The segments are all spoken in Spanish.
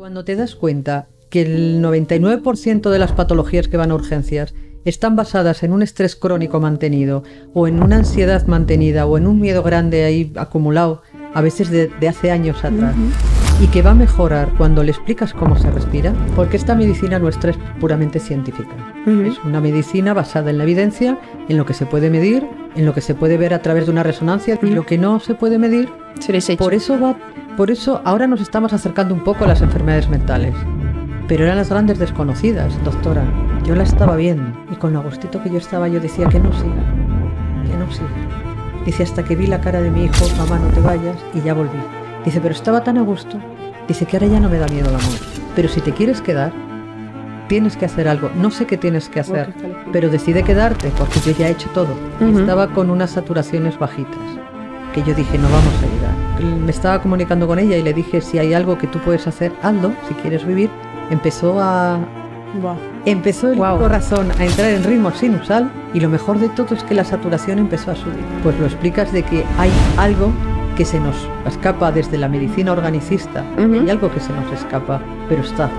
Cuando te das cuenta que el 99% de las patologías que van a urgencias están basadas en un estrés crónico mantenido, o en una ansiedad mantenida, o en un miedo grande ahí acumulado, a veces de hace años atrás, y que va a mejorar cuando le explicas cómo se respira, porque esta medicina nuestra es puramente científica. Es una medicina basada en la evidencia, en lo que se puede medir, en lo que se puede ver a través de una resonancia, y lo que no se puede medir, se desecha. Por eso ahora nos estamos acercando un poco a las enfermedades mentales. Pero eran las grandes desconocidas, doctora. Yo la estaba viendo y con lo agustito que yo estaba, yo decía que no siga. Dice, hasta que vi la cara de mi hijo, mamá, no te vayas, y ya volví. Dice, pero estaba tan a gusto. Dice que ahora ya no me da miedo el amor. Pero si te quieres quedar, tienes que hacer algo. No sé qué tienes que hacer, pero decide quedarte, porque yo ya he hecho todo. Y estaba con unas saturaciones bajitas, que yo dije, no vamos a ayudar. Me estaba comunicando con ella y le dije, si hay algo que tú puedes hacer, hazlo, si quieres vivir. Empezó el corazón a entrar en ritmo sinusal, y lo mejor de todo es que la saturación empezó a subir. Pues lo explicas de que hay algo que se nos escapa desde la medicina organicista, hay algo que se nos escapa, pero está.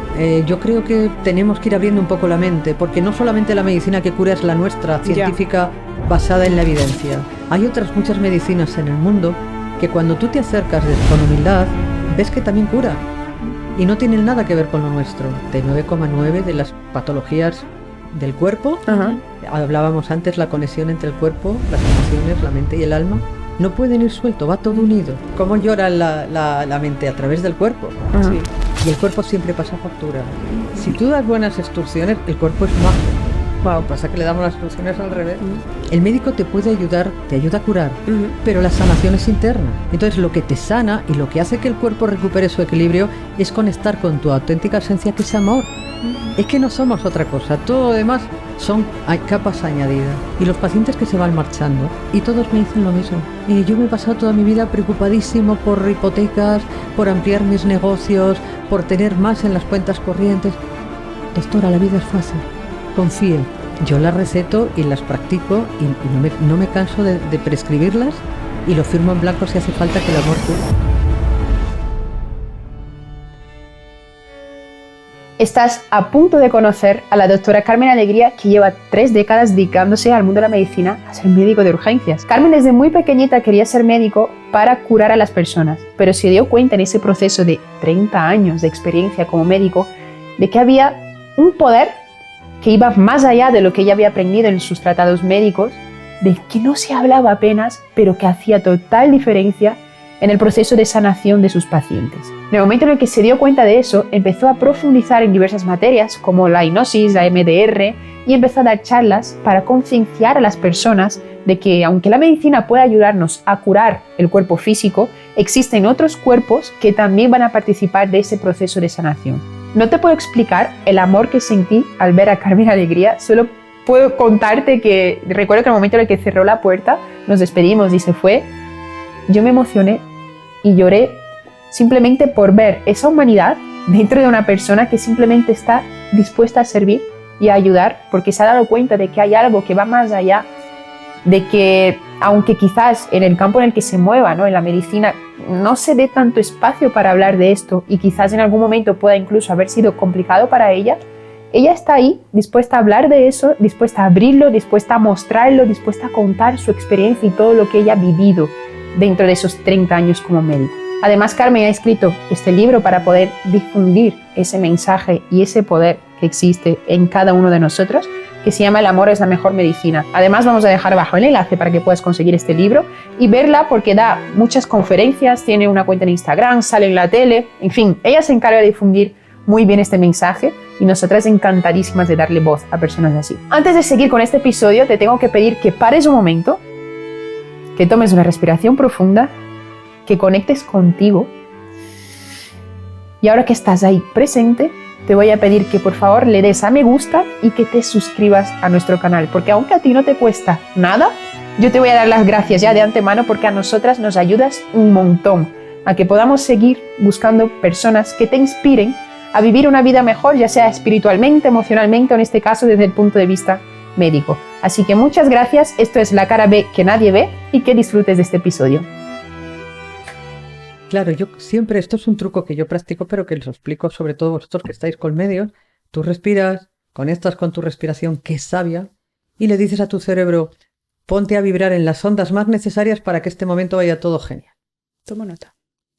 Yo creo que tenemos que ir abriendo un poco la mente, porque no solamente la medicina que cura es la nuestra, científica, basada en la evidencia. Hay otras muchas medicinas en el mundo que cuando tú te acercas con humildad, ves que también cura. Y no tienen nada que ver con lo nuestro. De 9,9 de las patologías del cuerpo, hablábamos antes, la conexión entre el cuerpo, las emociones, la mente y el alma, no pueden ir suelto, va todo unido. ¿Cómo llora la mente? A través del cuerpo. Sí. Y el cuerpo siempre pasa factura. Si tú das buenas instrucciones, el cuerpo es mágico. Pasa que le damos las instrucciones al revés. El médico te puede ayudar, te ayuda a curar, pero la sanación es interna. Entonces lo que te sana y lo que hace que el cuerpo recupere su equilibrio es conectar con tu auténtica esencia, que es amor. Es que no somos otra cosa, todo lo demás hay capas añadidas. Y los pacientes que se van marchando, y todos me dicen lo mismo. Yo me he pasado toda mi vida preocupadísimo por hipotecas, por ampliar mis negocios, por tener más en las cuentas corrientes. Doctora, la vida es fácil. Confíe. Yo las receto y las practico y no me canso de prescribirlas, y lo firmo en blanco si hace falta, que el amor cura. Estás a punto de conocer a la doctora Carmen Alegría, que lleva 3 décadas dedicándose al mundo de la medicina, a ser médico de urgencias. Carmen desde muy pequeñita quería ser médico para curar a las personas, pero se dio cuenta en ese proceso de 30 años de experiencia como médico de que había un poder que iba más allá de lo que ella había aprendido en sus tratados médicos, del que no se hablaba apenas, pero que hacía total diferencia en el proceso de sanación de sus pacientes. En el momento en el que se dio cuenta de eso, empezó a profundizar en diversas materias, como la hipnosis, la MDR, y empezó a dar charlas para concienciar a las personas de que, aunque la medicina puede ayudarnos a curar el cuerpo físico, existen otros cuerpos que también van a participar de ese proceso de sanación. No te puedo explicar el amor que sentí al ver a Carmen Alegría, solo puedo contarte que recuerdo que en el momento en el que cerró la puerta, nos despedimos y se fue, yo me emocioné y lloré simplemente por ver esa humanidad dentro de una persona que simplemente está dispuesta a servir y a ayudar, porque se ha dado cuenta de que hay algo que va más allá, de que aunque quizás en el campo en el que se mueva, ¿no?, en la medicina, no se dé tanto espacio para hablar de esto, y quizás en algún momento pueda incluso haber sido complicado para ella, ella está ahí dispuesta a hablar de eso, dispuesta a abrirlo, dispuesta a mostrarlo, dispuesta a contar su experiencia y todo lo que ella ha vivido dentro de esos 30 años como médico. Además, Carmen ha escrito este libro para poder difundir ese mensaje y ese poder que existe en cada uno de nosotros, que se llama El amor es la mejor medicina. Además, vamos a dejar abajo el enlace para que puedas conseguir este libro y verla, porque da muchas conferencias, tiene una cuenta en Instagram, sale en la tele, en fin, ella se encarga de difundir muy bien este mensaje y nosotras encantadísimas de darle voz a personas así. Antes de seguir con este episodio, te tengo que pedir que pares un momento, que tomes una respiración profunda, que conectes contigo, y ahora que estás ahí presente, te voy a pedir que por favor le des a me gusta y que te suscribas a nuestro canal, porque aunque a ti no te cuesta nada, yo te voy a dar las gracias ya de antemano, porque a nosotras nos ayudas un montón a que podamos seguir buscando personas que te inspiren a vivir una vida mejor, ya sea espiritualmente, emocionalmente o en este caso desde el punto de vista médico. Así que muchas gracias, esto es La Cara B que nadie ve, y que disfrutes de este episodio. Claro, yo siempre, esto es un truco que yo practico, pero que les explico sobre todo vosotros que estáis con medios. Tú respiras, conectas con tu respiración, que es sabia, y le dices a tu cerebro, ponte a vibrar en las ondas más necesarias para que este momento vaya todo genial. Tomo nota.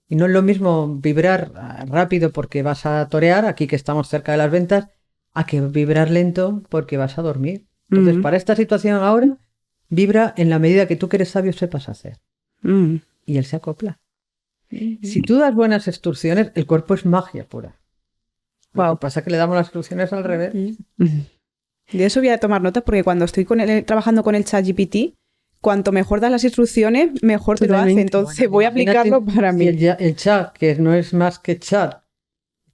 Y no es lo mismo vibrar rápido porque vas a torear, aquí que estamos cerca de las ventas, a que vibrar lento porque vas a dormir. Entonces, para esta situación ahora, vibra en la medida que tú que eres sabio sepas hacer. Y él se acopla. Si tú das buenas instrucciones, el cuerpo es magia pura. Lo que pasa es que le damos las instrucciones al revés. De eso voy a tomar nota porque cuando estoy trabajando con el ChatGPT, cuanto mejor das las instrucciones, mejor te lo hace. Entonces voy a aplicarlo para mí. El chat, que no es más que chat,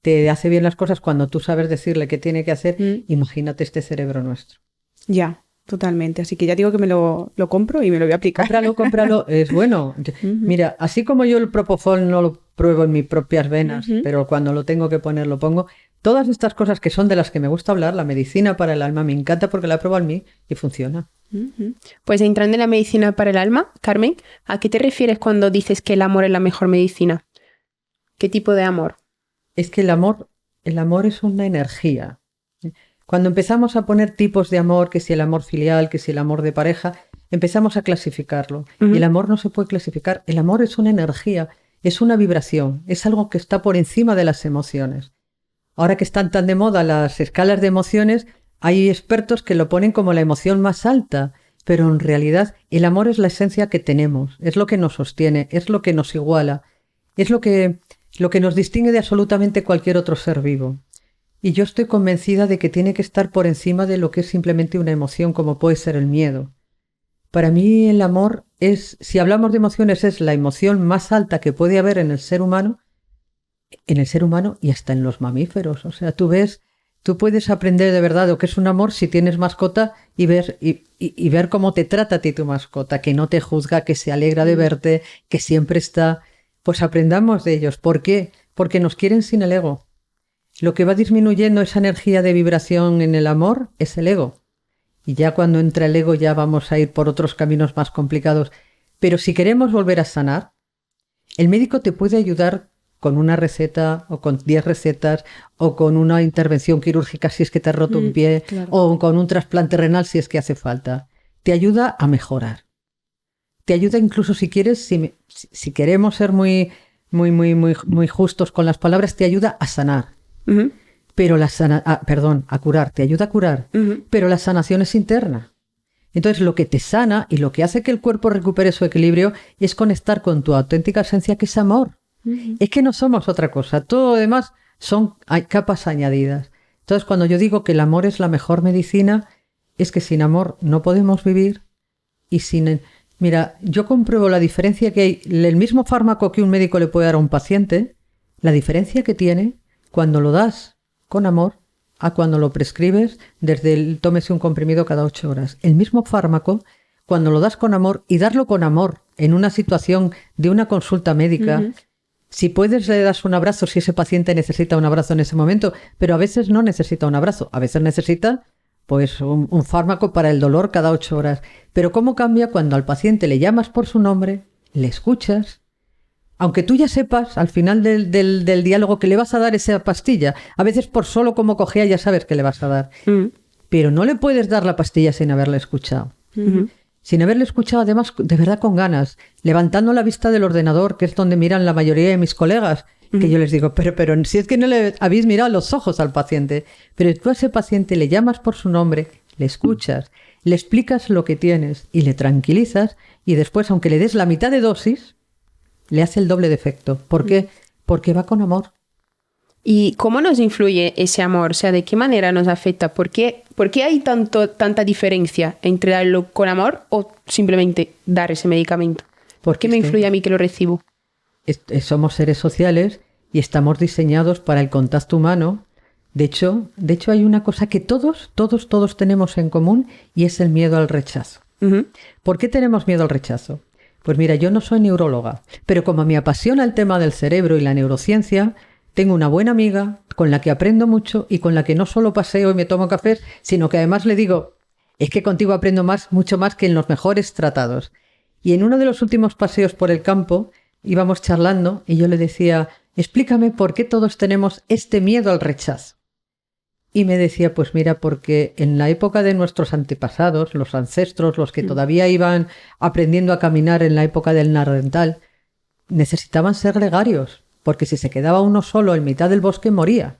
te hace bien las cosas cuando tú sabes decirle qué tiene que hacer, imagínate este cerebro nuestro. Ya, totalmente. Así que ya digo que me lo compro y me lo voy a aplicar. Cómpralo, es bueno. Mira, así como yo el Propofol no lo pruebo en mis propias venas, pero cuando lo tengo que poner lo pongo. Todas estas cosas que son de las que me gusta hablar, la medicina para el alma, me encanta porque la he probado en mí y funciona. Pues entrando en la medicina para el alma, Carmen, ¿a qué te refieres cuando dices que el amor es la mejor medicina? ¿Qué tipo de amor? Es que el amor es una energía. Cuando empezamos a poner tipos de amor, que si el amor filial, que si el amor de pareja, empezamos a clasificarlo. Y el amor no se puede clasificar. El amor es una energía, es una vibración, es algo que está por encima de las emociones. Ahora que están tan de moda las escalas de emociones, hay expertos que lo ponen como la emoción más alta, pero en realidad el amor es la esencia que tenemos, es lo que nos sostiene, es lo que nos iguala, es lo que nos distingue de absolutamente cualquier otro ser vivo. Y yo estoy convencida de que tiene que estar por encima de lo que es simplemente una emoción como puede ser el miedo. Para mí el amor es, si hablamos de emociones, es la emoción más alta que puede haber en el ser humano y hasta en los mamíferos. O sea, tú puedes aprender de verdad lo que es un amor si tienes mascota y ver cómo te trata a ti tu mascota, que no te juzga, que se alegra de verte, que siempre está. Pues aprendamos de ellos. ¿Por qué? Porque nos quieren sin el ego. Lo que va disminuyendo esa energía de vibración en el amor es el ego. Y ya cuando entra el ego ya vamos a ir por otros caminos más complicados. Pero si queremos volver a sanar, el médico te puede ayudar con una receta o con 10 recetas o con una intervención quirúrgica si es que te has roto un pie, claro, o con un trasplante renal si es que hace falta. Te ayuda a mejorar. Te ayuda incluso si quieres, si queremos ser muy justos con las palabras, te ayuda a sanar. Pero a curar, te ayuda a curar, pero la sanación es interna. Entonces lo que te sana y lo que hace que el cuerpo recupere su equilibrio es conectar con tu auténtica esencia, que es amor. Es que no somos otra cosa, todo lo demás hay capas añadidas. Entonces cuando yo digo que el amor es la mejor medicina, es que sin amor no podemos vivir y Mira, yo compruebo la diferencia que hay, el mismo fármaco que un médico le puede dar a un paciente, la diferencia que tiene cuando lo das con amor a cuando lo prescribes desde tómese un comprimido cada 8 horas. El mismo fármaco, cuando lo das con amor y darlo con amor en una situación de una consulta médica, si puedes le das un abrazo si ese paciente necesita un abrazo en ese momento, pero a veces no necesita un abrazo, a veces necesita pues un fármaco para el dolor cada 8 horas. Pero ¿cómo cambia cuando al paciente le llamas por su nombre, le escuchas? Aunque tú ya sepas al final del diálogo que le vas a dar esa pastilla, a veces por solo cómo cojea ya sabes que le vas a dar. Pero no le puedes dar la pastilla sin haberle escuchado. Sin haberle escuchado, además, de verdad con ganas, levantando la vista del ordenador, que es donde miran la mayoría de mis colegas, que yo les digo, pero si es que no le habéis mirado los ojos al paciente, pero tú a ese paciente le llamas por su nombre, le escuchas, le explicas lo que tienes y le tranquilizas, y después, aunque le des la mitad de dosis, le hace el doble de efecto. ¿Por qué? Porque va con amor. ¿Y cómo nos influye ese amor? O sea, ¿de qué manera nos afecta? ¿Por qué hay tanta diferencia entre darlo con amor o simplemente dar ese medicamento? ¿Por qué me influye a mí que lo recibo? Somos seres sociales y estamos diseñados para el contacto humano. De hecho hay una cosa que todos tenemos en común y es el miedo al rechazo. ¿Por qué tenemos miedo al rechazo? Pues mira, yo no soy neuróloga, pero como me apasiona el tema del cerebro y la neurociencia, tengo una buena amiga con la que aprendo mucho y con la que no solo paseo y me tomo cafés, sino que además le digo, es que contigo aprendo mucho más que en los mejores tratados. Y en uno de los últimos paseos por el campo, íbamos charlando y yo le decía, explícame por qué todos tenemos este miedo al rechazo. Y me decía, pues mira, porque en la época de nuestros antepasados, los ancestros, los que todavía iban aprendiendo a caminar en la época del Neandertal, necesitaban ser gregarios, porque si se quedaba uno solo en mitad del bosque moría.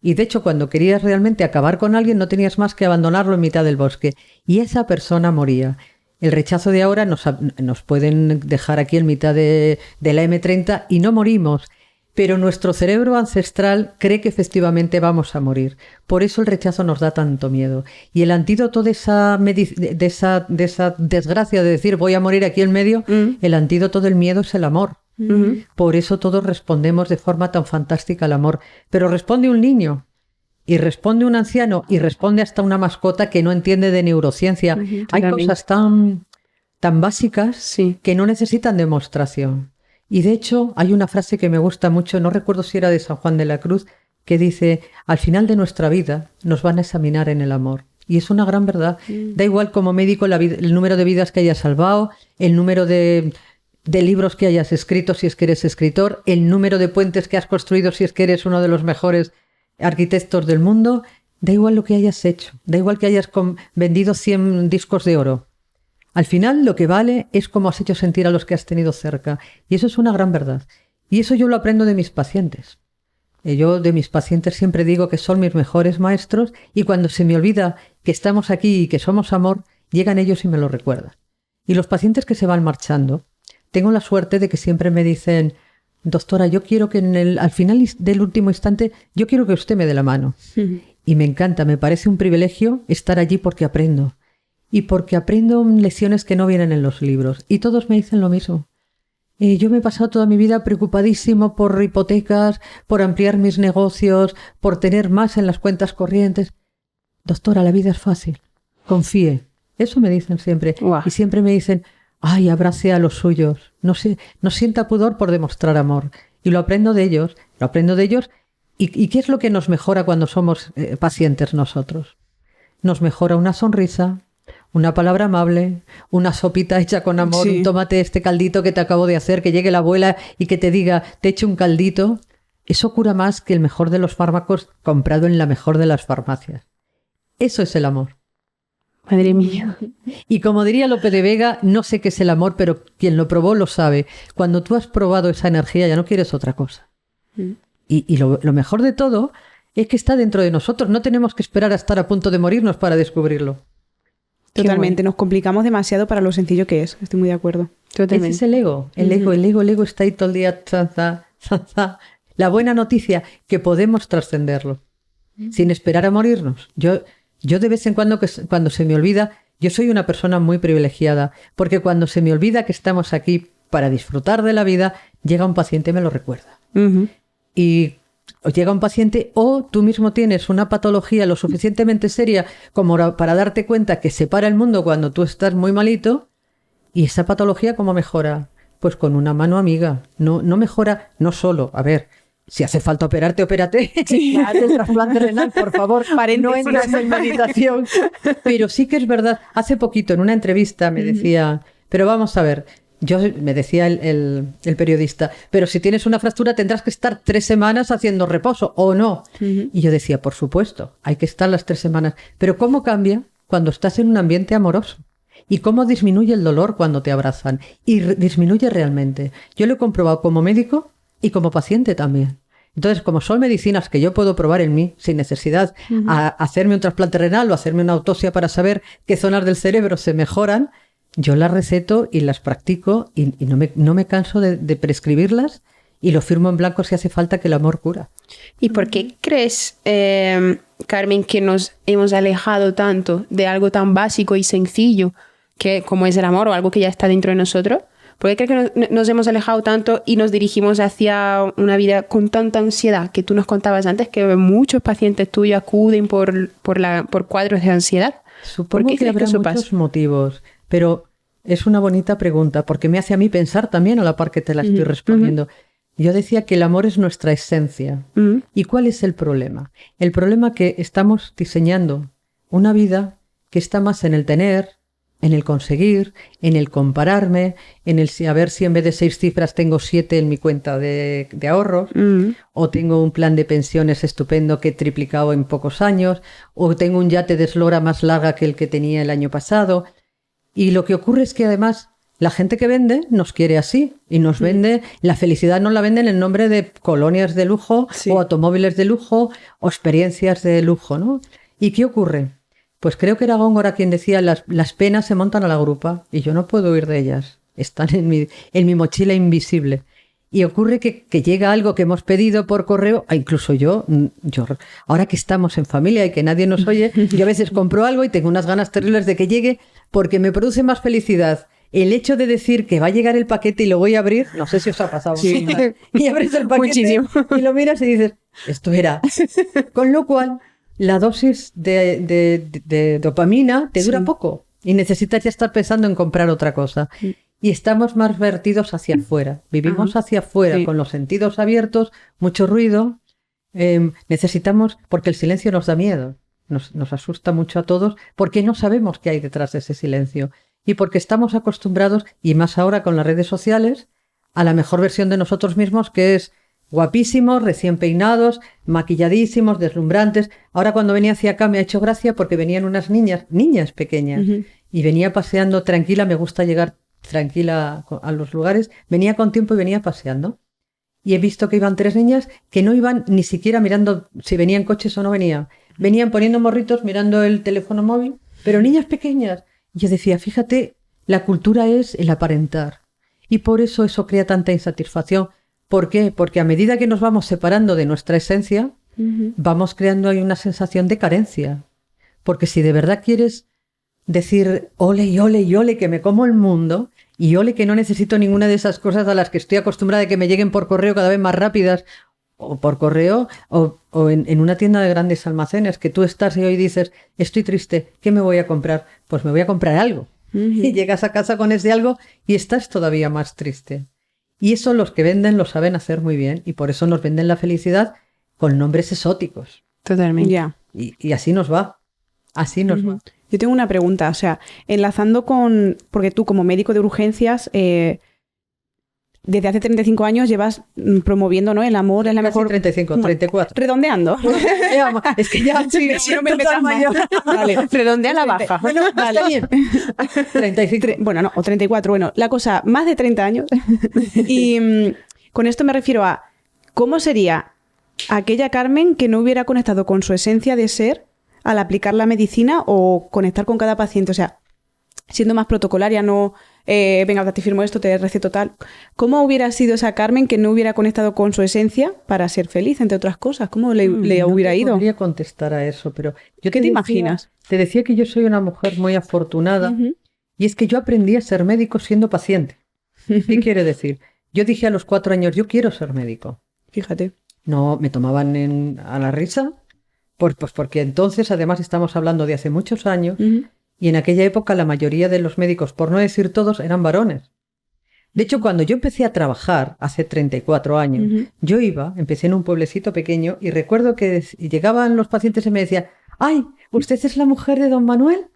Y de hecho, cuando querías realmente acabar con alguien, no tenías más que abandonarlo en mitad del bosque. Y esa persona moría. El rechazo de ahora nos pueden dejar aquí en mitad de la M30 y no morimos. Pero nuestro cerebro ancestral cree que efectivamente vamos a morir. Por eso el rechazo nos da tanto miedo. Y el antídoto de esa desgracia de decir voy a morir aquí en medio, el antídoto del miedo es el amor. Por eso todos respondemos de forma tan fantástica al amor. Pero responde un niño, y responde un anciano, y responde hasta una mascota que no entiende de neurociencia. Hay cosas tan básicas que no necesitan demostración. Y de hecho hay una frase que me gusta mucho, no recuerdo si era de San Juan de la Cruz, que dice, al final de nuestra vida nos van a examinar en el amor. Y es una gran verdad. Da igual como médico el número de vidas que hayas salvado, el número de libros que hayas escrito si es que eres escritor, el número de puentes que has construido si es que eres uno de los mejores arquitectos del mundo. Da igual lo que hayas hecho, da igual que hayas vendido 100 discos de oro. Al final lo que vale es cómo has hecho sentir a los que has tenido cerca. Y eso es una gran verdad. Y eso yo lo aprendo de mis pacientes. Yo de mis pacientes siempre digo que son mis mejores maestros y cuando se me olvida que estamos aquí y que somos amor, llegan ellos y me lo recuerdan. Y los pacientes que se van marchando, tengo la suerte de que siempre me dicen, doctora, yo quiero que al final del último instante, yo quiero que usted me dé la mano. Y me encanta, me parece un privilegio estar allí porque aprendo. Y porque aprendo lecciones que no vienen en los libros. Y todos me dicen lo mismo. Yo me he pasado toda mi vida preocupadísimo por hipotecas, por ampliar mis negocios, por tener más en las cuentas corrientes. Doctora, la vida es fácil. Confíe. Eso me dicen siempre. Wow. Y siempre me dicen, ay, abrace a los suyos. No sienta pudor por demostrar amor. Y lo aprendo de ellos. ¿Y qué es lo que nos mejora cuando somos pacientes nosotros? Nos mejora una sonrisa, una palabra amable, una sopita hecha con amor, tómate este caldito que te acabo de hacer, que llegue la abuela y que te diga, te eche un caldito. Eso cura más que el mejor de los fármacos comprado en la mejor de las farmacias. Eso es el amor. Madre mía. Y como diría Lope de Vega, no sé qué es el amor, pero quien lo probó lo sabe. Cuando tú has probado esa energía ya no quieres otra cosa. Y lo mejor de todo es que está dentro de nosotros. No tenemos que esperar a estar a punto de morirnos para descubrirlo. Totalmente, nos complicamos demasiado para lo sencillo que es. Estoy muy de acuerdo. Totalmente. Ese es el ego. El ego está ahí todo el día. La buena noticia, que podemos trascenderlo sin esperar a morirnos. Yo de vez en cuando se me olvida, yo soy una persona muy privilegiada, porque cuando se me olvida que estamos aquí para disfrutar de la vida, llega un paciente y me lo recuerda. Y llega un paciente o tú mismo tienes una patología lo suficientemente seria como para darte cuenta que se para el mundo cuando tú estás muy malito. ¿Y esa patología cómo mejora? Pues con una mano amiga. No mejora, no solo, a ver, si hace falta operarte, opérate. Sí. Haz el trasplante renal, por favor. No entres en meditación. Pero sí que es verdad. Hace poquito en una entrevista me decía, pero vamos a ver, me decía el periodista, pero si tienes una fractura tendrás que estar 3 semanas haciendo reposo, ¿o no? Y yo decía, por supuesto, hay que estar las 3 semanas. Pero ¿cómo cambia cuando estás en un ambiente amoroso? ¿Y cómo disminuye el dolor cuando te abrazan? Y disminuye realmente. Yo lo he comprobado como médico y como paciente también. Entonces, como son medicinas que yo puedo probar en mí sin necesidad a hacerme un trasplante renal o hacerme una autopsia para saber qué zonas del cerebro se mejoran, yo las receto y las practico y no me canso de prescribirlas y lo firmo en blanco si hace falta, que el amor cura. ¿Y por qué crees, Carmen, que nos hemos alejado tanto de algo tan básico y sencillo que como es el amor o algo que ya está dentro de nosotros? ¿Por qué crees que nos hemos alejado tanto y nos dirigimos hacia una vida con tanta ansiedad? Que tú nos contabas antes que muchos pacientes tuyos acuden por cuadros de ansiedad. Supongo que habrá muchos motivos, pero es una bonita pregunta porque me hace a mí pensar también a la par que te la estoy respondiendo. Yo decía que el amor es nuestra esencia. ¿Y cuál es el problema? El problema es que estamos diseñando una vida que está más en el tener, en el conseguir, en el compararme, en el a ver si en vez de 6 cifras tengo 7 en mi cuenta de ahorros, o tengo un plan de pensiones estupendo que he triplicado en pocos años, o tengo un yate de eslora más larga que el que tenía el año pasado. Y lo que ocurre es que además la gente que vende nos quiere así y nos vende, la felicidad nos la venden en nombre de colonias de lujo o automóviles de lujo o experiencias de lujo, ¿no? ¿Y qué ocurre? Pues creo que era Góngora quien decía, las penas se montan a la grupa y yo no puedo huir de ellas, están en mi mochila invisible. Y ocurre que llega algo que hemos pedido por correo, incluso yo, ahora que estamos en familia y que nadie nos oye, yo a veces compro algo y tengo unas ganas terribles de que llegue porque me produce más felicidad el hecho de decir que va a llegar el paquete y lo voy a abrir, no sé si os ha pasado. Sí. Y abres el paquete Muchísimo. y lo miras y dices, esto era. Con lo cual, la dosis de dopamina te dura poco y necesitas ya estar pensando en comprar otra cosa. Y estamos más vertidos hacia afuera. Vivimos hacia afuera con los sentidos abiertos, mucho ruido. Necesitamos, porque el silencio nos da miedo, nos asusta mucho a todos, porque no sabemos qué hay detrás de ese silencio. Y porque estamos acostumbrados, y más ahora con las redes sociales, a la mejor versión de nosotros mismos, que es guapísimos, recién peinados, maquilladísimos, deslumbrantes. Ahora cuando venía hacia acá me ha hecho gracia porque venían unas niñas pequeñas, y venía paseando tranquila, me gusta llegar tranquila a los lugares, venía con tiempo y venía paseando. Y he visto que iban 3 niñas que no iban ni siquiera mirando si venían coches o no venían. Venían poniendo morritos, mirando el teléfono móvil, pero niñas pequeñas. Yo decía, fíjate, la cultura es el aparentar. Y por eso crea tanta insatisfacción. ¿Por qué? Porque a medida que nos vamos separando de nuestra esencia, vamos creando ahí una sensación de carencia. Porque si de verdad quieres decir, ole y ole y ole, que me como el mundo, y ole que no necesito ninguna de esas cosas a las que estoy acostumbrada de que me lleguen por correo cada vez más rápidas, o por correo, o en una tienda de grandes almacenes, que tú estás y hoy dices, estoy triste, ¿qué me voy a comprar? Pues me voy a comprar algo. Y llegas a casa con ese algo y estás todavía más triste. Y eso los que venden lo saben hacer muy bien, y por eso nos venden la felicidad con nombres exóticos. Totalmente. Ya. Y así nos va. Así nos va. Yo tengo una pregunta, o sea, enlazando con... Porque tú como médico de urgencias... desde hace 35 años llevas promoviendo, ¿no? El amor es la mejor... 35, 34. Redondeando. Es que ya no me metas mayor. Vale. Redondea la baja. Bueno, vale. Está bien. 35. Bueno, no, o 34. Bueno, la cosa, más de 30 años. Y con esto me refiero a cómo sería aquella Carmen que no hubiera conectado con su esencia de ser al aplicar la medicina o conectar con cada paciente. O sea, siendo más protocolaria, no... venga, te firmo esto, te receto tal. ¿Cómo hubiera sido esa Carmen que no hubiera conectado con su esencia para ser feliz, entre otras cosas? ¿Cómo le hubiera ido? No podría contestar a eso, pero... ¿Qué te imaginas? Te decía que yo soy una mujer muy afortunada y es que yo aprendí a ser médico siendo paciente. ¿Qué quiere decir? Yo dije a los 4 años, yo quiero ser médico. Fíjate. No, me tomaban a la risa, pues porque entonces, además, estamos hablando de hace muchos años... Y en aquella época la mayoría de los médicos, por no decir todos, eran varones. De hecho, cuando yo empecé a trabajar, hace 34 años, yo empecé en un pueblecito pequeño y recuerdo que llegaban los pacientes y me decían, ¡ay, usted es la mujer de don Manuel!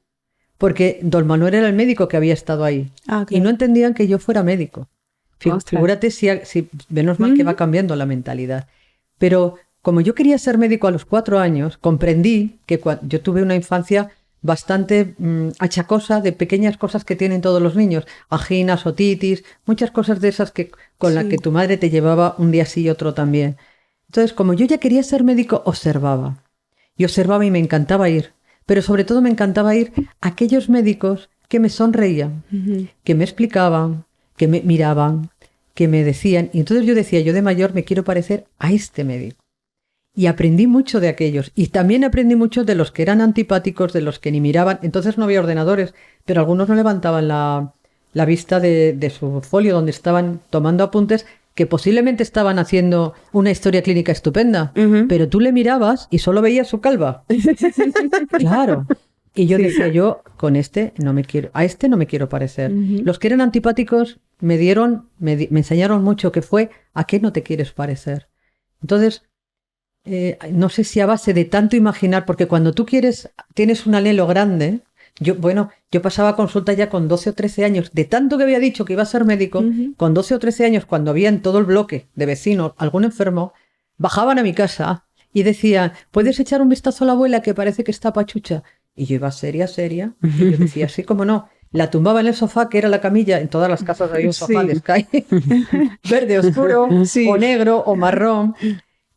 Porque don Manuel era el médico que había estado ahí. Ah, claro. Y no entendían que yo fuera médico. Figúrate si menos mal que va cambiando la mentalidad. Pero como yo quería ser médico a los 4 años, comprendí que yo tuve una infancia... bastante achacosa de pequeñas cosas que tienen todos los niños, anginas, otitis, muchas cosas de esas con las que tu madre te llevaba un día sí y otro también. Entonces, como yo ya quería ser médico, observaba. Y observaba y me encantaba ir, pero sobre todo me encantaba ir a aquellos médicos que me sonreían, que me explicaban, que me miraban, que me decían, y entonces yo decía, yo de mayor me quiero parecer a este médico. Y aprendí mucho de aquellos. Y también aprendí mucho de los que eran antipáticos, de los que ni miraban. Entonces no había ordenadores, pero algunos no levantaban la vista de su folio donde estaban tomando apuntes, que posiblemente estaban haciendo una historia clínica estupenda. Pero tú le mirabas y solo veías su calva. Claro. Y yo decía, yo con a este no me quiero parecer. Los que eran antipáticos me enseñaron mucho que fue a qué no te quieres parecer. Entonces... no sé si a base de tanto imaginar, porque cuando tú tienes un anhelo grande, Yo pasaba consulta ya con 12 o 13 años, de tanto que había dicho que iba a ser médico, con 12 o 13 años, cuando había en todo el bloque de vecinos algún enfermo, bajaban a mi casa y decían, ¿puedes echar un vistazo a la abuela que parece que está pachucha? Y yo iba seria, y yo decía, sí, cómo no. La tumbaba en el sofá, que era la camilla, en todas las casas había un sofá de Sky, verde oscuro, o negro, o marrón,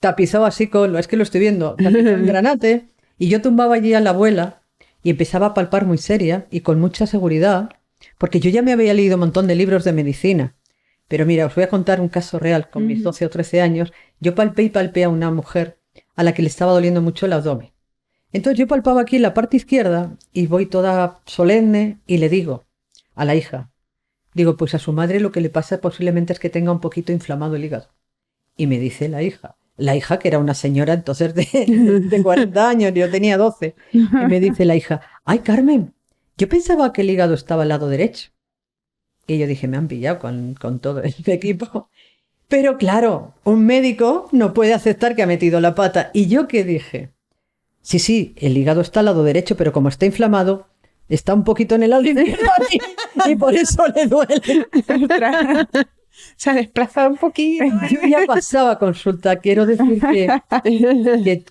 tapizado así es que lo estoy viendo, tapizado en granate, y yo tumbaba allí a la abuela y empezaba a palpar muy seria y con mucha seguridad, porque yo ya me había leído un montón de libros de medicina. Pero mira, os voy a contar un caso real. Con mis 12 o 13 años, yo palpé a una mujer a la que le estaba doliendo mucho el abdomen. Entonces yo palpaba aquí en la parte izquierda y voy toda solemne y le digo a la hija, digo, pues a su madre lo que le pasa posiblemente es que tenga un poquito inflamado el hígado. Y me dice la hija que era una señora entonces de 40 años, yo tenía 12, y me dice la hija, ay Carmen, yo pensaba que el hígado estaba al lado derecho. Y yo dije, me han pillado con todo el equipo. Pero claro, un médico no puede aceptar que ha metido la pata. ¿Y yo qué dije? Sí, el hígado está al lado derecho, pero como está inflamado, está un poquito en el lado izquierdo y por eso le duele. Se ha desplazado un poquito. Yo ya pasaba consulta. Quiero decir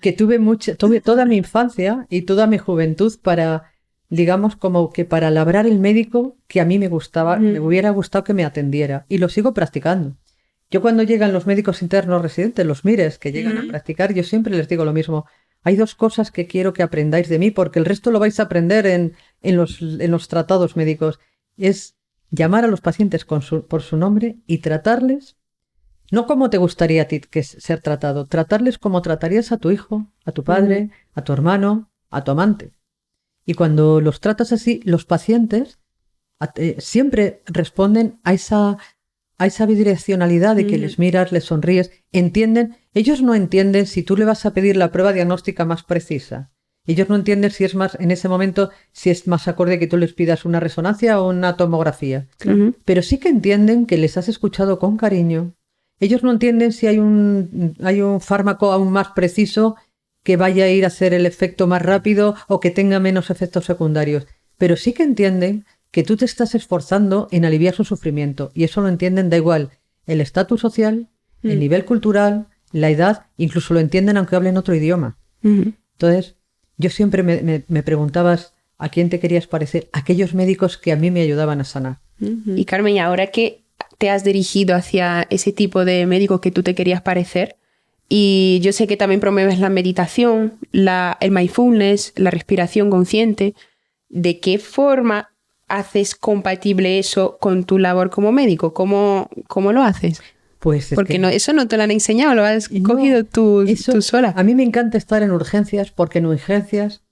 que tuve toda mi infancia y toda mi juventud para, digamos, como que para labrar el médico que a mí me gustaba, me hubiera gustado que me atendiera. Y lo sigo practicando. Yo cuando llegan los médicos internos residentes, los MIRES, que llegan a practicar, yo siempre les digo lo mismo. Hay dos cosas que quiero que aprendáis de mí, porque el resto lo vais a aprender en los tratados médicos. Es llamar a los pacientes por su nombre y tratarles, no como te gustaría a ti ser tratado, tratarles como tratarías a tu hijo, a tu padre, a tu hermano, a tu amante. Y cuando los tratas así, los pacientes siempre responden a esa bidireccionalidad de que les miras, les sonríes, entienden. Ellos no entienden si tú le vas a pedir la prueba diagnóstica más precisa. Ellos no entienden si es más, en ese momento, si es más acorde que tú les pidas una resonancia o una tomografía. Pero sí que entienden que les has escuchado con cariño. Ellos no entienden si hay un fármaco aún más preciso que vaya a ir a hacer el efecto más rápido o que tenga menos efectos secundarios. Pero sí que entienden que tú te estás esforzando en aliviar su sufrimiento. Y eso lo entienden, da igual, el estatus social, el nivel cultural, la edad, incluso lo entienden aunque hablen otro idioma. Entonces, yo siempre me preguntabas a quién te querías parecer, aquellos médicos que a mí me ayudaban a sanar. Y Carmen, ¿y ahora que te has dirigido hacia ese tipo de médico que tú te querías parecer? Y yo sé que también promueves la meditación, el mindfulness, la respiración consciente. ¿De qué forma haces compatible eso con tu labor como médico? ¿Cómo lo haces? Pues porque eso no te lo han enseñado, lo has cogido tú sola. A mí me encanta estar en urgencias porque en urgencias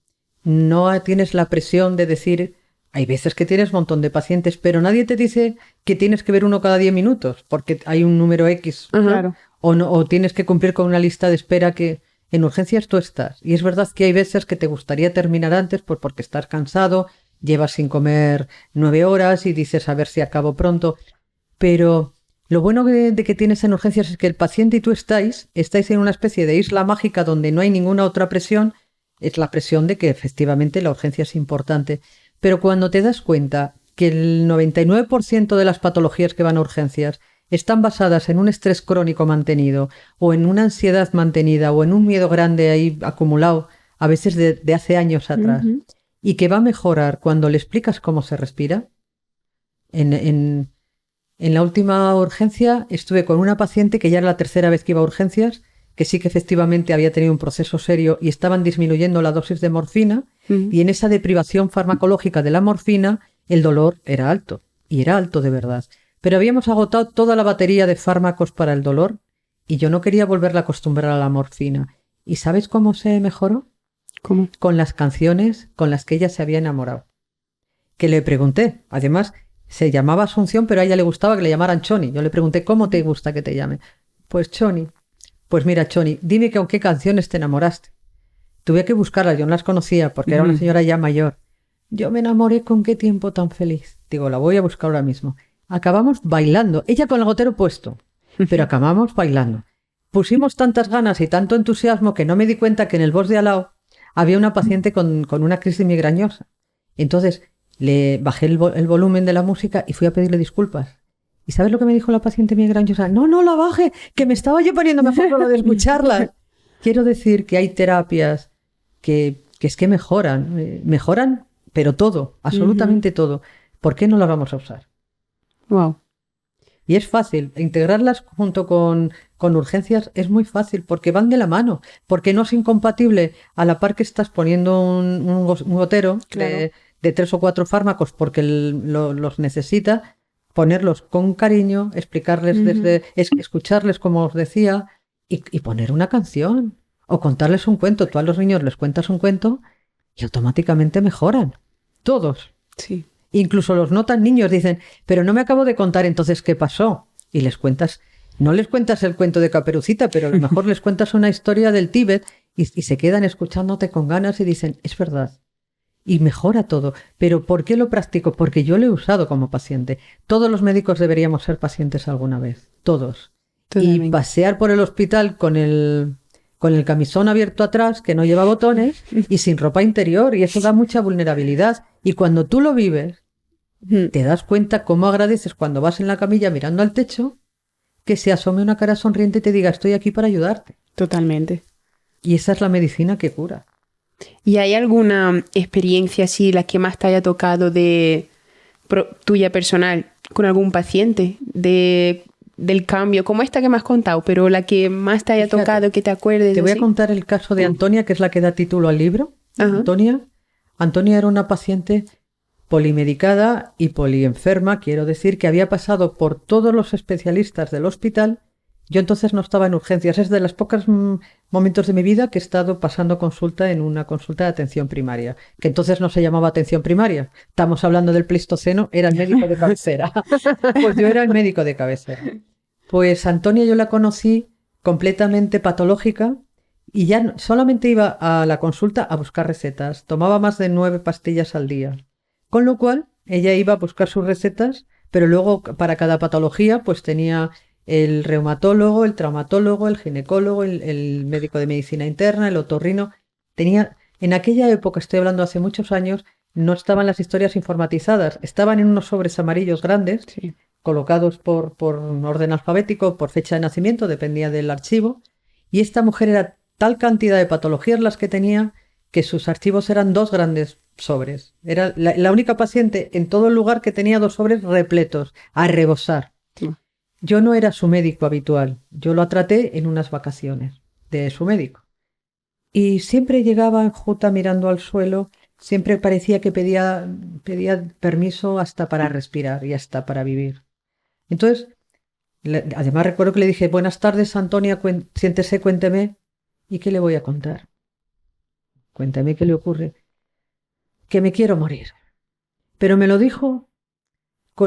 no tienes la presión de decir, hay veces que tienes un montón de pacientes, pero nadie te dice que tienes que ver uno cada 10 minutos porque hay un número X. Claro. O tienes que cumplir con una lista de espera que en urgencias tú estás. Y es verdad que hay veces que te gustaría terminar antes porque estás cansado, llevas sin comer 9 horas y dices a ver si acabo pronto. Pero lo bueno de que tienes en urgencias es que el paciente y tú estáis en una especie de isla mágica donde no hay ninguna otra presión. Es la presión de que efectivamente la urgencia es importante. Pero cuando te das cuenta que el 99% de las patologías que van a urgencias están basadas en un estrés crónico mantenido o en una ansiedad mantenida o en un miedo grande ahí acumulado, a veces de hace años atrás, y que va a mejorar cuando le explicas cómo se respira. En la última urgencia estuve con una paciente que ya era la tercera vez que iba a urgencias, que sí que efectivamente había tenido un proceso serio y estaban disminuyendo la dosis de morfina, y en esa deprivación farmacológica de la morfina el dolor era alto, y era alto de verdad. Pero habíamos agotado toda la batería de fármacos para el dolor y yo no quería volverla a acostumbrar a la morfina. ¿Y sabes cómo se mejoró? ¿Cómo? Con las canciones con las que ella se había enamorado. Que le pregunté, además se llamaba Asunción, pero a ella le gustaba que le llamaran Choni. Yo le pregunté, ¿cómo te gusta que te llame? Pues Choni. Pues mira, Choni, dime con qué canciones te enamoraste. Tuve que buscarlas, yo no las conocía porque era una señora ya mayor. Yo me enamoré con qué tiempo tan feliz. Digo, la voy a buscar ahora mismo. Acabamos bailando, ella con el gotero puesto, pero acabamos bailando. Pusimos tantas ganas y tanto entusiasmo que no me di cuenta que en el bosque de al lado había una paciente con una crisis migrañosa. Entonces le bajé el volumen de la música y fui a pedirle disculpas. ¿Y sabes lo que me dijo la paciente mía grandiosa? No, no la baje, que me estaba yo poniendo mejor con lo de escucharla. Quiero decir que hay terapias que es que mejoran, pero todo, absolutamente todo. ¿Por qué no las vamos a usar? Wow. Y es fácil, integrarlas junto con urgencias es muy fácil, porque van de la mano, porque no es incompatible a la par que estás poniendo un gotero Claro. de 3 o 4 fármacos porque los necesita, ponerlos con cariño, explicarles escucharles como os decía, y poner una canción, o contarles un cuento. Tú a los niños les cuentas un cuento y automáticamente mejoran, todos. Sí. Incluso los no tan niños dicen, pero no me acabo de contar, entonces, ¿qué pasó? Y les cuentas, no les cuentas el cuento de Caperucita, pero a lo mejor les cuentas una historia del Tíbet y se quedan escuchándote con ganas y dicen, es verdad. Y mejora todo. ¿Pero por qué lo practico? Porque yo lo he usado como paciente. Todos los médicos deberíamos ser pacientes alguna vez. Todos. Totalmente. Y pasear por el hospital con el camisón abierto atrás, que no lleva botones, y sin ropa interior, y eso da mucha vulnerabilidad. Y cuando tú lo vives, te das cuenta cómo agradeces cuando vas en la camilla mirando al techo, que se asome una cara sonriente y te diga, estoy aquí para ayudarte. Totalmente. Y esa es la medicina que cura. ¿Y hay alguna experiencia así, la que más te haya tocado tuya personal, con algún paciente, del cambio, como esta que me has contado, pero la que más te haya Fíjate, tocado, que te acuerdes? Te voy a así? contar el caso de Antonia, que es la que da título al libro. Ajá. Antonia era una paciente polimedicada y polienferma, quiero decir, que había pasado por todos los especialistas del hospital. Yo entonces no estaba en urgencias, es de los pocos momentos de mi vida que he estado pasando consulta en una consulta de atención primaria, que entonces no se llamaba atención primaria. Estamos hablando del Pleistoceno, era el médico de cabecera. Pues yo era el médico de cabecera. Pues Antonia yo la conocí completamente patológica y ya solamente iba a la consulta a buscar recetas. Tomaba más de 9 pastillas al día. Con lo cual, ella iba a buscar sus recetas, pero luego para cada patología pues tenía el reumatólogo, el traumatólogo, el ginecólogo, el médico de medicina interna, el otorrino. En aquella época, estoy hablando hace muchos años, no estaban las historias informatizadas, estaban en unos sobres amarillos grandes, Sí. colocados por orden alfabético, por fecha de nacimiento, dependía del archivo, y esta mujer era tal cantidad de patologías las que tenía que sus archivos eran 2 grandes sobres. Era la única paciente en todo el lugar que tenía 2 sobres repletos, a rebosar. Sí. Yo no era su médico habitual, yo lo traté en unas vacaciones de su médico. Y siempre llegaba enjuta mirando al suelo, siempre parecía que pedía permiso hasta para respirar y hasta para vivir. Entonces, además recuerdo que le dije, buenas tardes Antonia, siéntese, cuénteme. ¿Y qué le voy a contar? Cuéntame qué le ocurre. Que me quiero morir. Pero me lo dijo...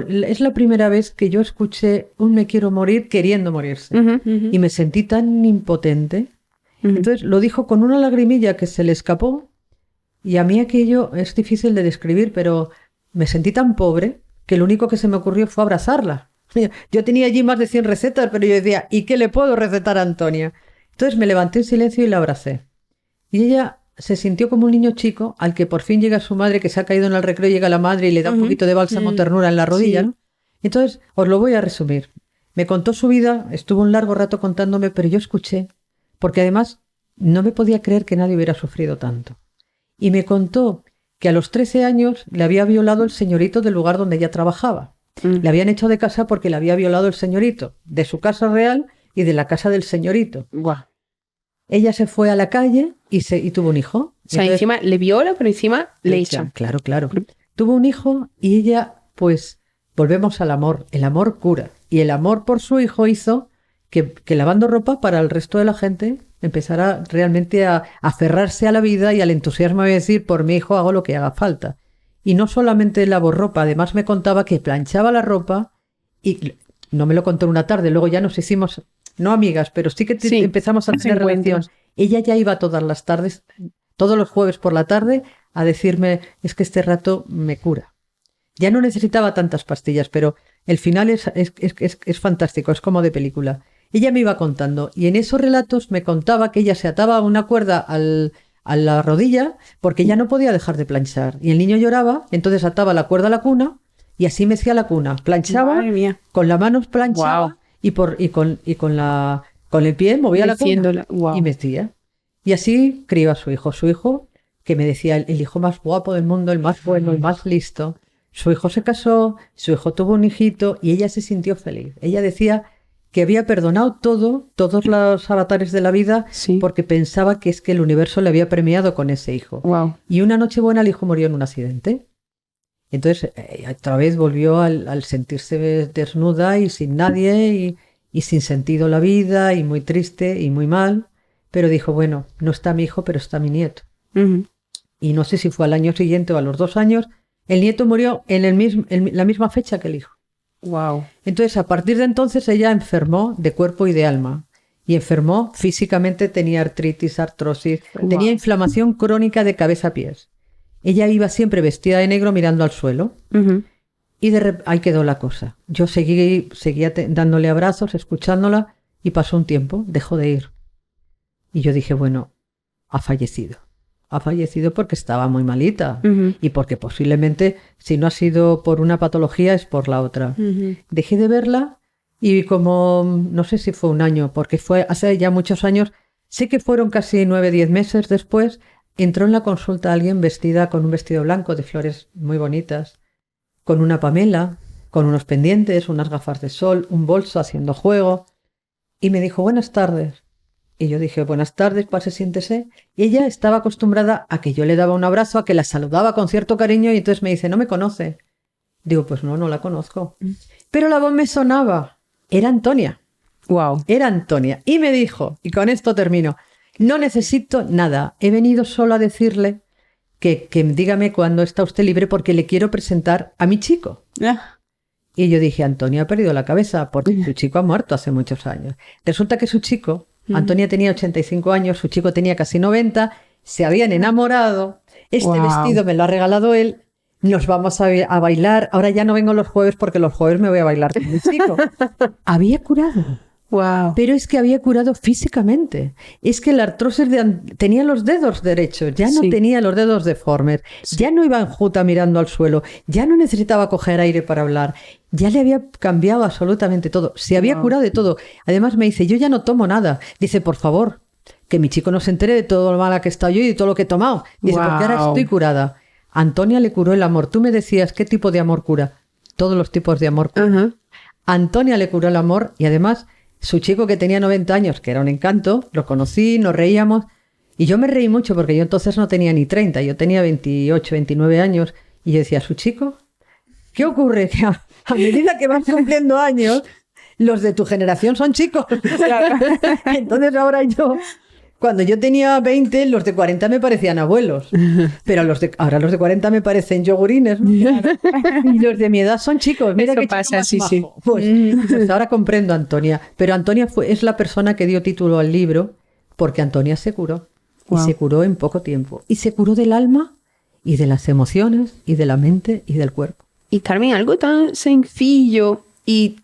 Es la primera vez que yo escuché un me quiero morir queriendo morirse. Ujú. Y me sentí tan impotente. Entonces lo dijo con una lagrimilla que se le escapó. Y a mí aquello es difícil de describir, pero me sentí tan pobre que lo único que se me ocurrió fue abrazarla. Yo tenía allí más de 100 recetas, pero yo decía, ¿y qué le puedo recetar a Antonia? Entonces me levanté en silencio y la abracé. Y ella se sintió como un niño chico al que por fin llega su madre, que se ha caído en el recreo, llega la madre y le da un poquito de bálsamo ternura en la rodilla, Sí. ¿no? Entonces, os lo voy a resumir. Me contó su vida, estuvo un largo rato contándome, pero yo escuché, porque además no me podía creer que nadie hubiera sufrido tanto. Y me contó que a los 13 años le había violado el señorito del lugar donde ella trabajaba. Le habían echado de casa porque le había violado el señorito, de su casa real y de la casa del señorito. Guau. Ella se fue a la calle y tuvo un hijo. O sea, Entonces, encima le viola, pero encima le echan. Claro, claro. Tuvo un hijo y ella, pues, volvemos al amor. El amor cura. Y el amor por su hijo hizo que lavando ropa para el resto de la gente empezara realmente a aferrarse a la vida y al entusiasmo de decir, por mi hijo hago lo que haga falta. Y no solamente lavó ropa, además me contaba que planchaba la ropa y no me lo contó en una tarde, luego ya nos hicimos, no amigas, pero sí que Sí, empezamos a tener relación. encuentros. Ella ya iba todas las tardes, todos los jueves por la tarde, a decirme, es que este rato me cura. Ya no necesitaba tantas pastillas, pero el final es fantástico, es como de película. Ella me iba contando y en esos relatos me contaba que ella se ataba a una cuerda al a la rodilla porque ella no podía dejar de planchar. Y el niño lloraba, entonces ataba la cuerda a la cuna y así mecía la cuna. Planchaba, Madre mía. con la mano planchaba Guau. con el pie movía la cuna Meciéndola. Guau. y mecía. Y así crió a su hijo. Su hijo, que me decía, el hijo más guapo del mundo, el más bueno, el más listo. Su hijo se casó, su hijo tuvo un hijito y ella se sintió feliz. Ella decía que había perdonado todos los avatares de la vida, Sí. porque pensaba que es que el universo le había premiado con ese hijo. Wow. Y una noche buena el hijo murió en un accidente. Entonces, otra vez volvió al sentirse desnuda y sin nadie y sin sentido la vida y muy triste y muy mal. Pero dijo, bueno, no está mi hijo, pero está mi nieto. Ujú. Y no sé si fue al año siguiente o a los 2 años, el nieto murió en la misma fecha que el hijo. Wow. Entonces, a partir de entonces, ella enfermó de cuerpo y de alma. Y enfermó físicamente, tenía artritis, artrosis, tenía inflamación crónica de cabeza a pies. Ella iba siempre vestida de negro mirando al suelo. Ujú. Y ahí quedó la cosa. Yo seguía dándole abrazos, escuchándola, y pasó un tiempo, dejó de ir. Y yo dije, bueno, ha fallecido. Ha fallecido porque estaba muy malita. Ujú. Y porque posiblemente, si no ha sido por una patología, es por la otra. Ujú. Dejé de verla y como, no sé si fue un año, porque fue hace ya muchos años, sé que fueron casi 9, 10 meses después, entró en la consulta alguien vestida con un vestido blanco de flores muy bonitas, con una pamela, con unos pendientes, unas gafas de sol, un bolso haciendo juego, y me dijo, buenas tardes. Y yo dije, buenas tardes, pase, siéntese. Y ella estaba acostumbrada a que yo le daba un abrazo, a que la saludaba con cierto cariño, y entonces me dice, ¿no me conoce? Digo, pues no la conozco. Pero la voz me sonaba. Era Antonia. Wow. Era Antonia. Y me dijo, y con esto termino, no necesito nada. He venido solo a decirle que dígame cuándo está usted libre porque le quiero presentar a mi chico. Ah, Y yo dije, Antonia ha perdido la cabeza porque su chico ha muerto hace muchos años. Resulta que su chico, Antonia tenía 85 años, su chico tenía casi 90, se habían enamorado, este Wow. vestido me lo ha regalado él, nos vamos a bailar, ahora ya no vengo los jueves porque los jueves me voy a bailar con mi chico. Había curado. Wow. Pero es que había curado físicamente. Es que la artrosis tenía los dedos derechos, ya no Sí. tenía los dedos deformes, ya no iba enjuta mirando al suelo, ya no necesitaba coger aire para hablar, ya le había cambiado absolutamente todo. Se había curado de todo. Además me dice, yo ya no tomo nada. Dice, por favor, que mi chico no se entere de todo lo mala que he estado yo y de todo lo que he tomado. Dice, porque ahora Guau. estoy curada. Antonia le curó el amor. Tú me decías, ¿qué tipo de amor cura? Todos los tipos de amor curan. Ajá. Antonia le curó el amor y además su chico que tenía 90 años, que era un encanto, lo conocí, nos reíamos y yo me reí mucho porque yo entonces no tenía ni 30, yo tenía 28, 29 años y yo decía, ¿su chico? ¿Qué ocurre? Que a medida que vas cumpliendo años, los de tu generación son chicos. Entonces ahora cuando yo tenía 20, los de 40 me parecían abuelos. Pero ahora los de 40 me parecen yogurines, ¿no? Y los de mi edad son chicos. Mira Eso qué chico pasa, más sí, majo. sí. Pues ahora comprendo a Antonia. Pero Antonia es la persona que dio título al libro porque Antonia se curó. Wow. Y se curó en poco tiempo. Y se curó del alma y de las emociones y de la mente y del cuerpo. Y Carmen, algo tan sencillo y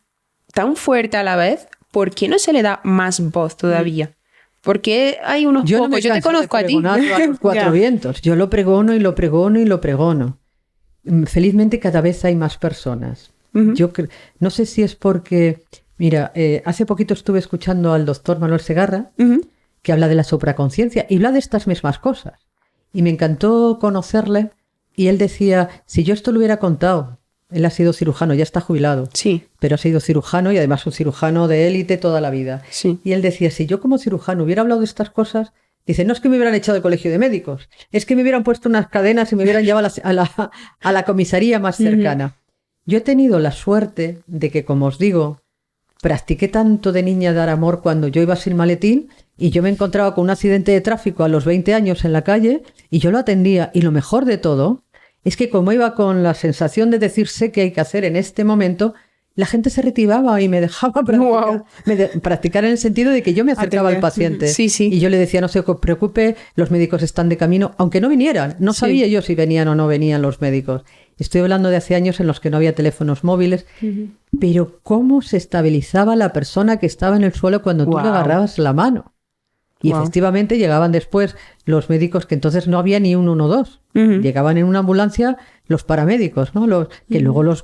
tan fuerte a la vez, ¿por qué no se le da más voz todavía? Porque hay unos Yo no me pocos, yo te canso de conozco a ti. pregonarlo a los 4 Ya. vientos. Yo lo pregono y lo pregono y lo pregono. Felizmente cada vez hay más personas. Ujú. No sé si es porque, mira, hace poquito estuve escuchando al doctor Manuel Segarra, Ujú. que habla de la supraconciencia y habla de estas mismas cosas. Y me encantó conocerle y él decía, si yo esto lo hubiera contado, él ha sido cirujano, ya está jubilado, Sí, pero ha sido cirujano y además un cirujano de élite toda la vida. sí. Y él decía, si yo como cirujano hubiera hablado de estas cosas, dice, no es que me hubieran echado del colegio de médicos, es que me hubieran puesto unas cadenas y me hubieran llevado a la comisaría más cercana. Yo he tenido la suerte de que, como os digo, practiqué tanto de niña dar amor cuando yo iba sin maletín y yo me encontraba con un accidente de tráfico a los 20 años en la calle y yo lo atendía. Y lo mejor de todo es que como iba con la sensación de decir sé qué hay que hacer en este momento, la gente se retiraba y me dejaba practicar, Wow. practicar en el sentido de que yo me acercaba al paciente. Sí, sí. Y yo le decía, no se preocupe, los médicos están de camino, aunque no vinieran. No Sí. sabía yo si venían o no venían los médicos. Estoy hablando de hace años en los que no había teléfonos móviles, pero cómo se estabilizaba la persona que estaba en el suelo cuando tú Wow. le agarrabas la mano. Y Wow. efectivamente llegaban después los médicos, que entonces no había ni un 112. Llegaban en una ambulancia los paramédicos, ¿no? Que luego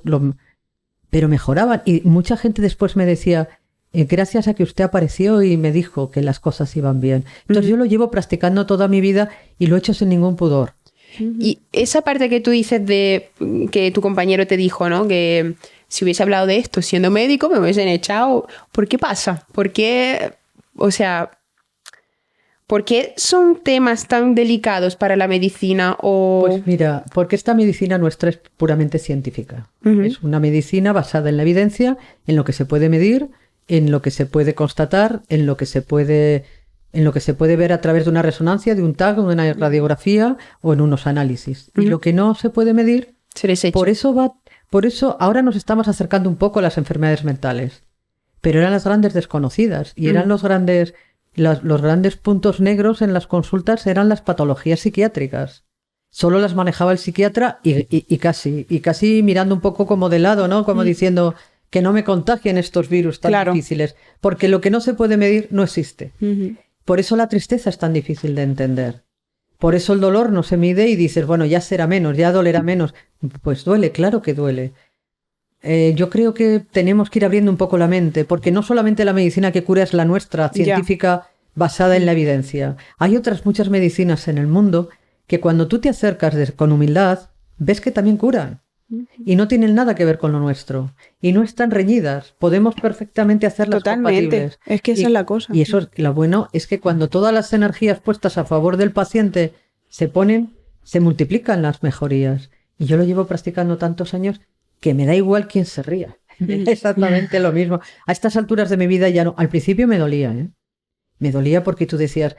pero mejoraban. Y mucha gente después me decía, gracias a que usted apareció y me dijo que las cosas iban bien. Entonces yo lo llevo practicando toda mi vida y lo he hecho sin ningún pudor. Y esa parte que tú dices de que tu compañero te dijo, ¿no? Que si hubiese hablado de esto siendo médico me hubiesen echado. ¿Por qué pasa? ¿Por qué? O sea, ¿por qué son temas tan delicados para la medicina? O... Pues mira, porque esta medicina nuestra es puramente científica. Ujú. Es una medicina basada en la evidencia, en lo que se puede medir, en lo que se puede constatar, en lo que se puede ver a través de una resonancia, de un TAC, de una radiografía o en unos análisis. Y lo que no se puede medir, se les echa. por eso ahora nos estamos acercando un poco a las enfermedades mentales. Pero eran las grandes desconocidas y eran los grandes puntos negros en las consultas, eran las patologías psiquiátricas. Solo las manejaba el psiquiatra y casi mirando un poco como de lado, ¿no? Como diciendo que no me contagien estos virus tan Claro. difíciles. Porque lo que no se puede medir no existe. Por eso la tristeza es tan difícil de entender. Por eso el dolor no se mide y dices, bueno, ya será menos, ya dolerá menos. Pues duele, claro que duele. Yo creo que tenemos que ir abriendo un poco la mente, porque no solamente la medicina que cura es la nuestra, científica, basada en la evidencia. Hay otras muchas medicinas en el mundo que cuando tú te acercas con humildad, ves que también curan. Y no tienen nada que ver con lo nuestro. Y no están reñidas. Podemos perfectamente hacerlas Totalmente. compatibles. Es que esa es la cosa. Y eso, lo bueno es que cuando todas las energías puestas a favor del paciente se ponen, se multiplican las mejorías. Y yo lo llevo practicando tantos años que me da igual quién se ría. Me da exactamente lo mismo. A estas alturas de mi vida ya no. Al principio me dolía, ¿eh? Me dolía porque tú decías,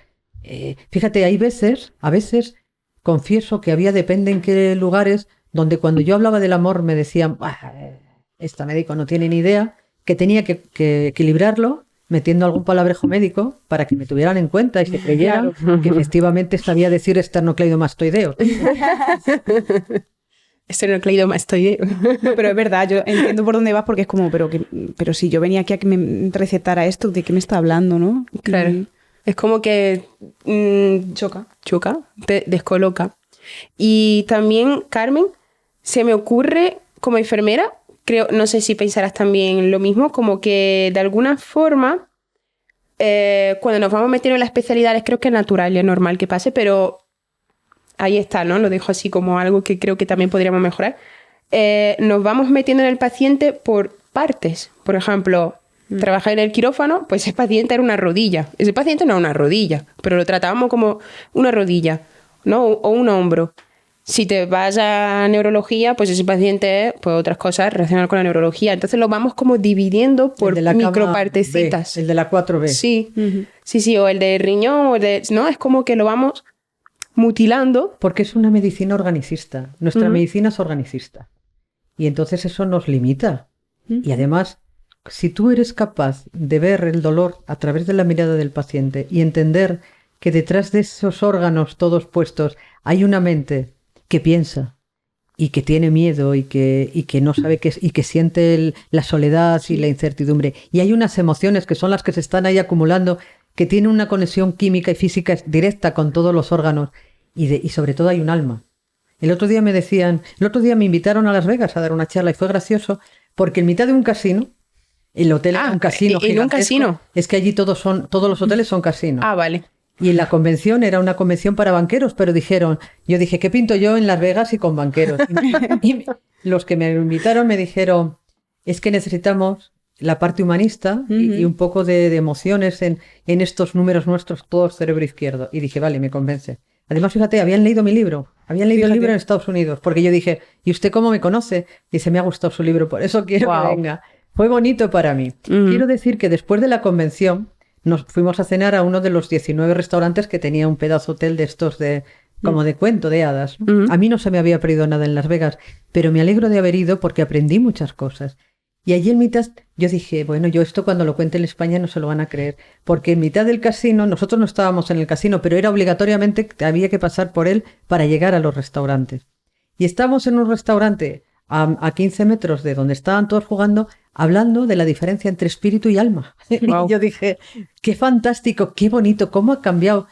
fíjate, a veces confieso que había, depende en qué lugares, donde cuando yo hablaba del amor me decían, esta médico no tiene ni idea, que tenía que equilibrarlo metiendo algún palabrejo médico para que me tuvieran en cuenta y se creyeran que efectivamente sabía decir esternocleidomastoideo. Esternocleidomastoideo. No, pero es verdad, yo entiendo por dónde vas porque es como, pero si yo venía aquí a que me recetara esto, ¿de qué me está hablando, no? Claro. Y Es como que choca, te descoloca. Y también, Carmen, se me ocurre como enfermera, creo, no sé si pensarás también lo mismo, como que de alguna forma, cuando nos vamos metiendo en las especialidades, creo que es natural y es normal que pase, pero ahí está, ¿no? Lo dejo así como algo que creo que también podríamos mejorar. Nos vamos metiendo en el paciente por partes. Por ejemplo, trabajar en el quirófano, pues ese paciente era una rodilla. Ese paciente no era una rodilla, pero lo tratábamos como una rodilla, ¿no? O un hombro. Si te vas a neurología, pues ese paciente, pues otras cosas relacionadas con la neurología. Entonces lo vamos como dividiendo por El de la cama micropartecitas. B, el de la 4B. Sí, sí, o el de riñón, o el de... No, es como que lo vamos mutilando. Porque es una medicina organicista. Nuestra medicina es organicista. Y entonces eso nos limita. Y además, si tú eres capaz de ver el dolor a través de la mirada del paciente y entender que detrás de esos órganos todos puestos hay una mente que piensa y que tiene miedo y que no sabe qué es, y que siente la soledad y la incertidumbre, y hay unas emociones que son las que se están ahí acumulando, que tienen una conexión química y física directa con todos los órganos, y sobre todo hay un alma. El otro día me invitaron a Las Vegas a dar una charla y fue gracioso porque en mitad de un casino, el hotel era un casino ¿en un gigantesco. casino? Es que allí todos los hoteles son casinos. Ah, vale. Y en la convención era una convención para banqueros, pero yo dije, ¿qué pinto yo en Las Vegas y con banqueros? Y los que me invitaron me dijeron, es que necesitamos la parte humanista y un poco de emociones en estos números nuestros, todos cerebro izquierdo. Y dije, vale, me convence. Además, fíjate, habían leído mi libro. Habían leído el libro en Estados Unidos, porque yo dije, ¿y usted cómo me conoce? Dice, me ha gustado su libro, por eso quiero que venga. Fue bonito para mí. Quiero decir que después de la convención nos fuimos a cenar a uno de los 19 restaurantes que tenía un pedazo hotel de estos como de cuento, de hadas. A mí no se me había perdido nada en Las Vegas, pero me alegro de haber ido porque aprendí muchas cosas. Y allí en mitad yo dije, bueno, yo esto cuando lo cuente en España no se lo van a creer, porque en mitad del casino, nosotros no estábamos en el casino, pero era obligatoriamente, había que pasar por él para llegar a los restaurantes. Y estábamos en un restaurante a 15 metros de donde estaban todos jugando, hablando de la diferencia entre espíritu y alma. Wow. Y yo dije, qué fantástico, qué bonito, cómo ha cambiado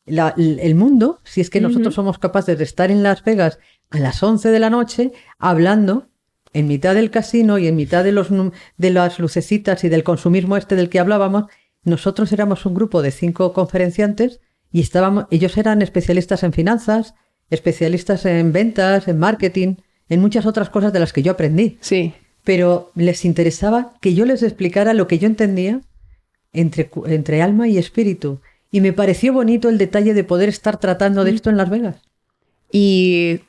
el mundo, si es que nosotros somos capaces de estar en Las Vegas a las 11 de la noche hablando en mitad del casino y en mitad de las lucecitas y del consumismo del que hablábamos. Nosotros éramos un grupo de 5 conferenciantes y ellos eran especialistas en finanzas, especialistas en ventas, en marketing, en muchas otras cosas de las que yo aprendí. Sí. Pero les interesaba que yo les explicara lo que yo entendía entre alma y espíritu. Y me pareció bonito el detalle de poder estar tratando de esto en Las Vegas. ¿Y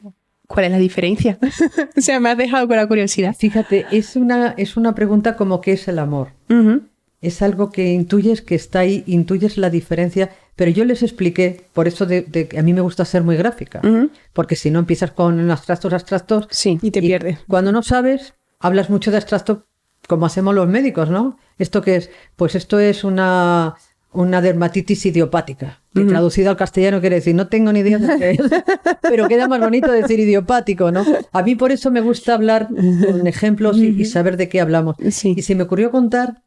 cuál es la diferencia? O sea, me has dejado con la curiosidad. Fíjate, es una pregunta como ¿qué es el amor? Es algo que intuyes que está ahí, intuyes la diferencia, pero yo les expliqué, por eso a mí me gusta ser muy gráfica, porque si no empiezas con abstractos, Sí. Y te pierdes. cuando no sabes, hablas mucho de abstracto como hacemos los médicos, ¿no? ¿Esto qué es? Pues esto es una dermatitis idiopática, que traducido al castellano quiere decir, no tengo ni idea de qué es, pero queda más bonito decir idiopático, ¿no? A mí por eso me gusta hablar con ejemplos y saber de qué hablamos. Sí. Y se me ocurrió contar,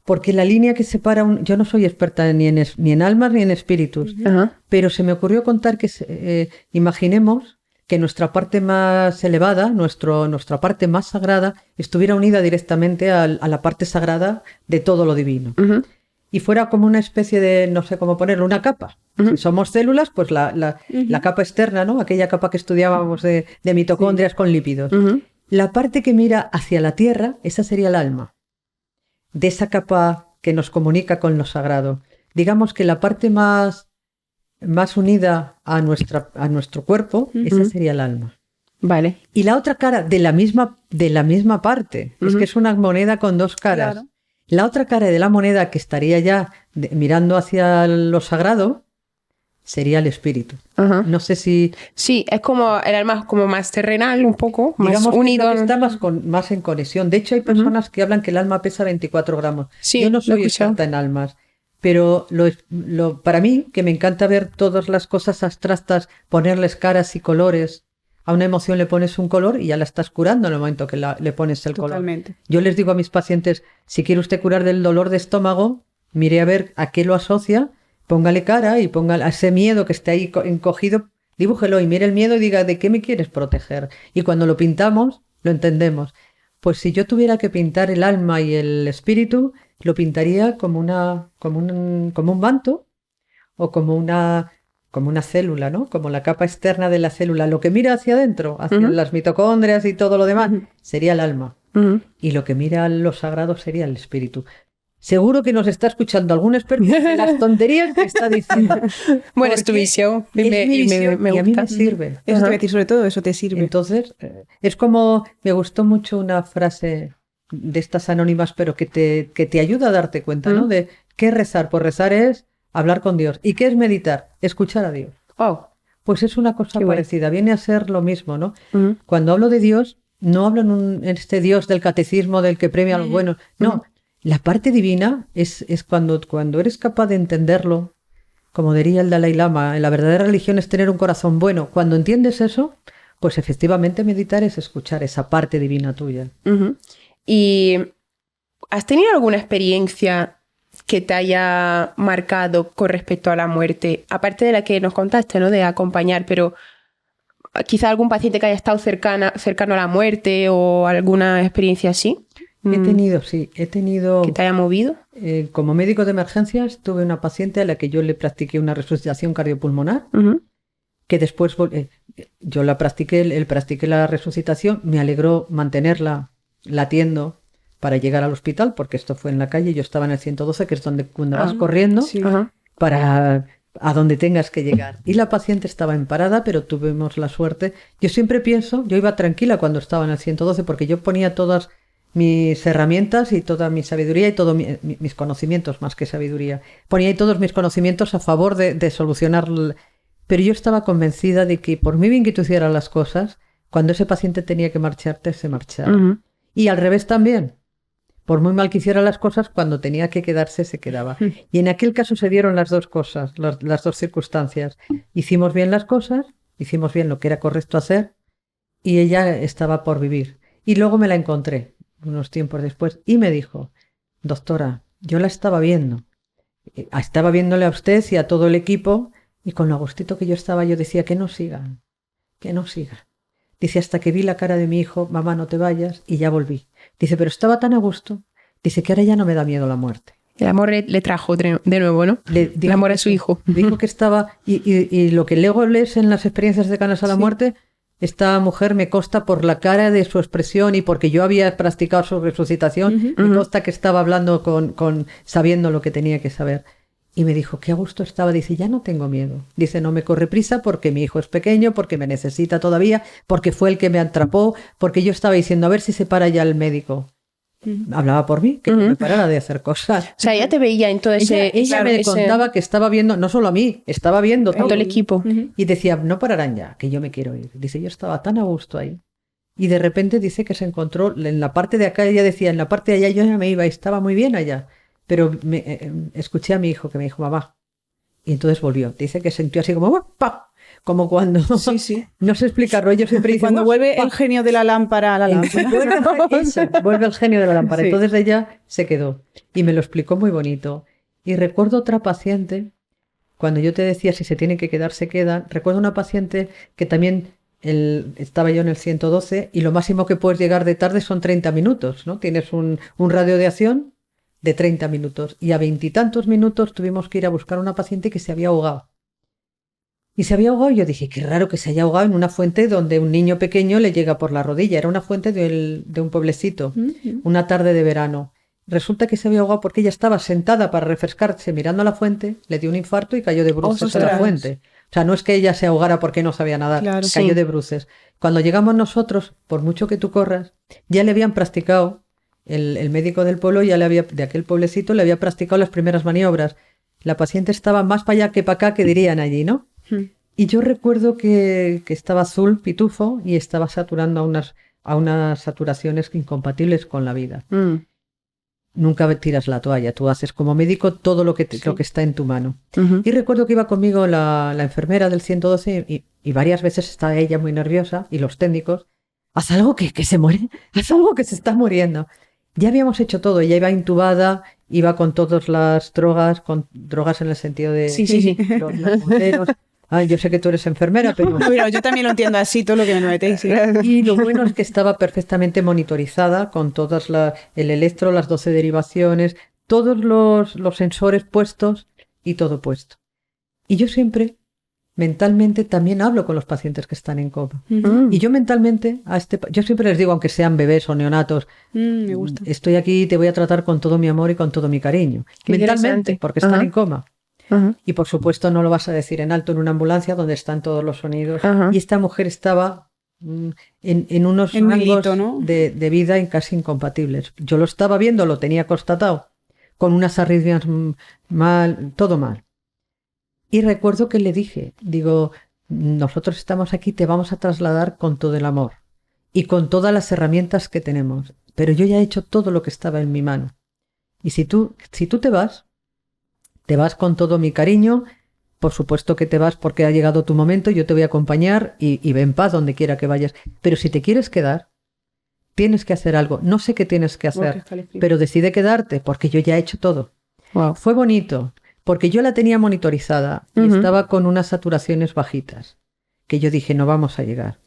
porque la línea que separa, yo no soy experta ni en almas ni en espíritus, Ajá. pero se me ocurrió contar que imaginemos que nuestra parte más elevada, nuestra parte más sagrada, estuviera unida directamente a la parte sagrada de todo lo divino. Y fuera como una especie de, no sé cómo ponerlo, una capa. Si somos células, pues la capa externa, ¿no? Aquella capa que estudiábamos de mitocondrias con lípidos. La parte que mira hacia la Tierra, esa sería el alma. De esa capa que nos comunica con lo sagrado. Digamos que la parte más unida a nuestro cuerpo, esa sería el alma. Vale. Y la otra cara de la misma parte, es que es una moneda con 2 caras. Claro. La otra cara de la moneda que estaría ya mirando hacia lo sagrado sería el espíritu. Ajá. No sé si... Sí, es como el alma como más terrenal, un poco, más Digamos que unido. está más en conexión. De hecho, hay personas que hablan que el alma pesa 24 gramos. Sí, Yo no lo he soy escuchado. experta en almas, pero para mí, que me encanta ver todas las cosas abstractas, ponerles caras y colores. A una emoción le pones un color y ya la estás curando en el momento que le pones el color. Totalmente. Yo les digo a mis pacientes, si quiere usted curar del dolor de estómago, mire a ver a qué lo asocia, póngale cara y ponga a ese miedo que esté ahí encogido, dibújelo y mire el miedo y diga, ¿de qué me quieres proteger? Y cuando lo pintamos, lo entendemos. Pues si yo tuviera que pintar el alma y el espíritu, lo pintaría como un manto o como una célula, ¿no? Como la capa externa de la célula. Lo que mira hacia adentro, hacia las mitocondrias y todo lo demás, sería el alma. Y lo que mira a lo sagrado sería el espíritu. Seguro que nos está escuchando algún experto de las tonterías que está diciendo. Bueno, es tu Porque visión. Y es me, mi y visión me y a mí gusta. me sirve. Eso te voy a decir, sobre todo eso te sirve. Entonces, es como, me gustó mucho una frase de estas anónimas, pero que te ayuda a darte cuenta, ¿no? De qué es rezar. Pues rezar es hablar con Dios. ¿Y qué es meditar? Escuchar a Dios. Oh. Pues es una cosa Qué guay. parecida, viene a ser lo mismo, ¿no? Cuando hablo de Dios, no hablo en este Dios del catecismo del que premia a los buenos. No, la parte divina es cuando eres capaz de entenderlo, como diría el Dalai Lama, la verdadera religión es tener un corazón bueno. Cuando entiendes eso, pues efectivamente meditar es escuchar esa parte divina tuya. ¿Y has tenido alguna experiencia que te haya marcado con respecto a la muerte? Aparte de la que nos contaste, ¿no? De acompañar, pero quizá algún paciente que haya estado cercano a la muerte o alguna experiencia así. He tenido... ¿Que te haya movido? Como médico de emergencias tuve una paciente a la que yo le practiqué una resucitación cardiopulmonar, que después yo la practiqué la resucitación, me alegró mantenerla latiendo para llegar al hospital, porque esto fue en la calle, yo estaba en el 112, que es cuando vas corriendo para a donde tengas que llegar. Y la paciente estaba en parada, pero tuvimos la suerte. Yo siempre pienso, yo iba tranquila cuando estaba en el 112, porque yo ponía todas mis herramientas y toda mi sabiduría y todos mis conocimientos, más que sabiduría. Ponía ahí todos mis conocimientos a favor de solucionar. Pero yo estaba convencida de que por muy bien que tú hicieras las cosas, cuando ese paciente tenía que marcharte, se marchaba. Y al revés también. Por muy mal que hiciera las cosas, cuando tenía que quedarse, se quedaba. Y en aquel caso se dieron las dos cosas, las dos circunstancias. Hicimos bien las cosas, hicimos bien lo que era correcto hacer, y ella estaba por vivir. Y luego me la encontré unos tiempos después y me dijo, doctora, yo la estaba viendo. Estaba viéndole a usted y a todo el equipo y con lo a gustito que yo estaba yo decía que no sigan, que no sigan. Dice, hasta que vi la cara de mi hijo, mamá, no te vayas, y ya volví. Dice, pero estaba tan a gusto. Dice que ahora ya no me da miedo la muerte. El amor le trajo de nuevo, ¿no? El amor a su hijo. Dijo que estaba, y lo que luego lees en las experiencias de Canas a la muerte, esta mujer me consta por la cara de su expresión y porque yo había practicado su resucitación, me consta que estaba hablando sabiendo lo que tenía que saber. Y me dijo, qué a gusto estaba. Dice, ya no tengo miedo. Dice, no me corre prisa porque mi hijo es pequeño, porque me necesita todavía, porque fue el que me atrapó, porque yo estaba diciendo, a ver si se para ya el médico. Hablaba por mí, que no me parara de hacer cosas. O sea, ella te veía en todo ese... Ella me contaba que estaba viendo, no solo a mí, estaba viendo todo el equipo. Y decía, no pararán ya, que yo me quiero ir. Dice, yo estaba tan a gusto ahí. Y de repente dice que se encontró en la parte de acá, ella decía, en la parte de allá yo ya me iba y estaba muy bien allá. Pero escuché a mi hijo que me dijo, mamá. Y entonces volvió. Dice que sintió así como, ¡pap! Como cuando... Sí. No se explica, yo siempre dice... Cuando vuelve el genio de la lámpara a la lámpara. Vuelve el genio de la lámpara. Sí. Entonces ella se quedó. Y me lo explicó muy bonito. Y recuerdo otra paciente, cuando yo te decía si se tiene que quedar, se queda. Recuerdo una paciente que también estaba yo en el 112 y lo máximo que puedes llegar de tarde son 30 minutos, ¿no? Tienes un radio de acción de 30 minutos. Y a 20 y tantos minutos tuvimos que ir a buscar a una paciente que se había ahogado. Y se había ahogado y yo dije, qué raro que se haya ahogado en una fuente donde un niño pequeño le llega por la rodilla. Era una fuente de un pueblecito, una tarde de verano. Resulta que se había ahogado porque ella estaba sentada para refrescarse mirando a la fuente, le dio un infarto y cayó de bruces en la fuente. O sea, no es que ella se ahogara porque no sabía nadar, Claro, cayó de bruces. Cuando llegamos nosotros, por mucho que tú corras, ya le habían practicado, el médico del pueblo de aquel pueblecito le había practicado las primeras maniobras. La paciente estaba más para allá que para acá, que dirían allí, ¿no? Y yo recuerdo que estaba azul, pitufo, y estaba saturando a unas saturaciones incompatibles con la vida. Nunca tiras la toalla, tú haces como médico todo lo que está en tu mano. Y recuerdo que iba conmigo la enfermera del 112 y varias veces estaba ella muy nerviosa y los técnicos, haz algo que se muere, haz algo que se está muriendo. Ya habíamos hecho todo, ella iba intubada, iba con todas las drogas, con drogas en el sentido de los moteros. Yo sé que tú eres enfermera, pero... Bueno, yo también lo entiendo así, todo lo que me metéis. ¿Sí? Y lo bueno es que estaba perfectamente monitorizada con todas el electro, las 12 derivaciones, todos los sensores puestos y todo puesto. Y yo siempre, mentalmente, también hablo con los pacientes que están en coma. Y yo mentalmente, yo siempre les digo, aunque sean bebés o neonatos, me gusta. Estoy aquí y te voy a tratar con todo mi amor y con todo mi cariño. Mentalmente, porque están en coma. Y por supuesto no lo vas a decir en alto en una ambulancia donde están todos los sonidos. Y esta mujer estaba en unos rangos, ¿no? de vida casi incompatibles. Yo lo estaba viendo, lo tenía constatado, con unas arritmias mal, todo mal. Y recuerdo que le dije, digo, nosotros estamos aquí, te vamos a trasladar con todo el amor y con todas las herramientas que tenemos. Pero yo ya he hecho todo lo que estaba en mi mano. Y si tú te vas con todo mi cariño, por supuesto que te vas porque ha llegado tu momento, yo te voy a acompañar y ve en paz donde quiera que vayas. Pero si te quieres quedar, tienes que hacer algo. No sé qué tienes que hacer, pero decide quedarte porque yo ya he hecho todo. Wow. Fue bonito porque yo la tenía monitorizada y estaba con unas saturaciones bajitas, que yo dije, no vamos a llegar.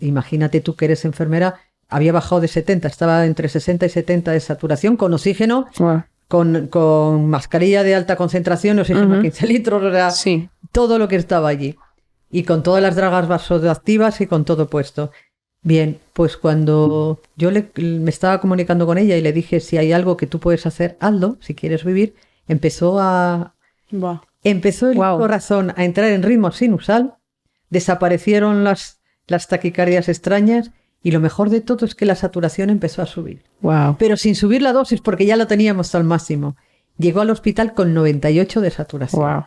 Imagínate tú que eres enfermera, había bajado de 70, estaba entre 60 y 70 de saturación con oxígeno. Wow. Con mascarilla de alta concentración, oxígeno 15 litros, o sea, todo lo que estaba allí. Y con todas las dragas vasoactivas y con todo puesto. Bien, pues cuando yo me estaba comunicando con ella y le dije, si hay algo que tú puedes hacer, hazlo, si quieres vivir, empezó el corazón a entrar en ritmo sinusal, desaparecieron las taquicardias extrañas. Y lo mejor de todo es que la saturación empezó a subir. Wow. Pero sin subir la dosis porque ya la teníamos al máximo. Llegó al hospital con 98 de saturación. Wow.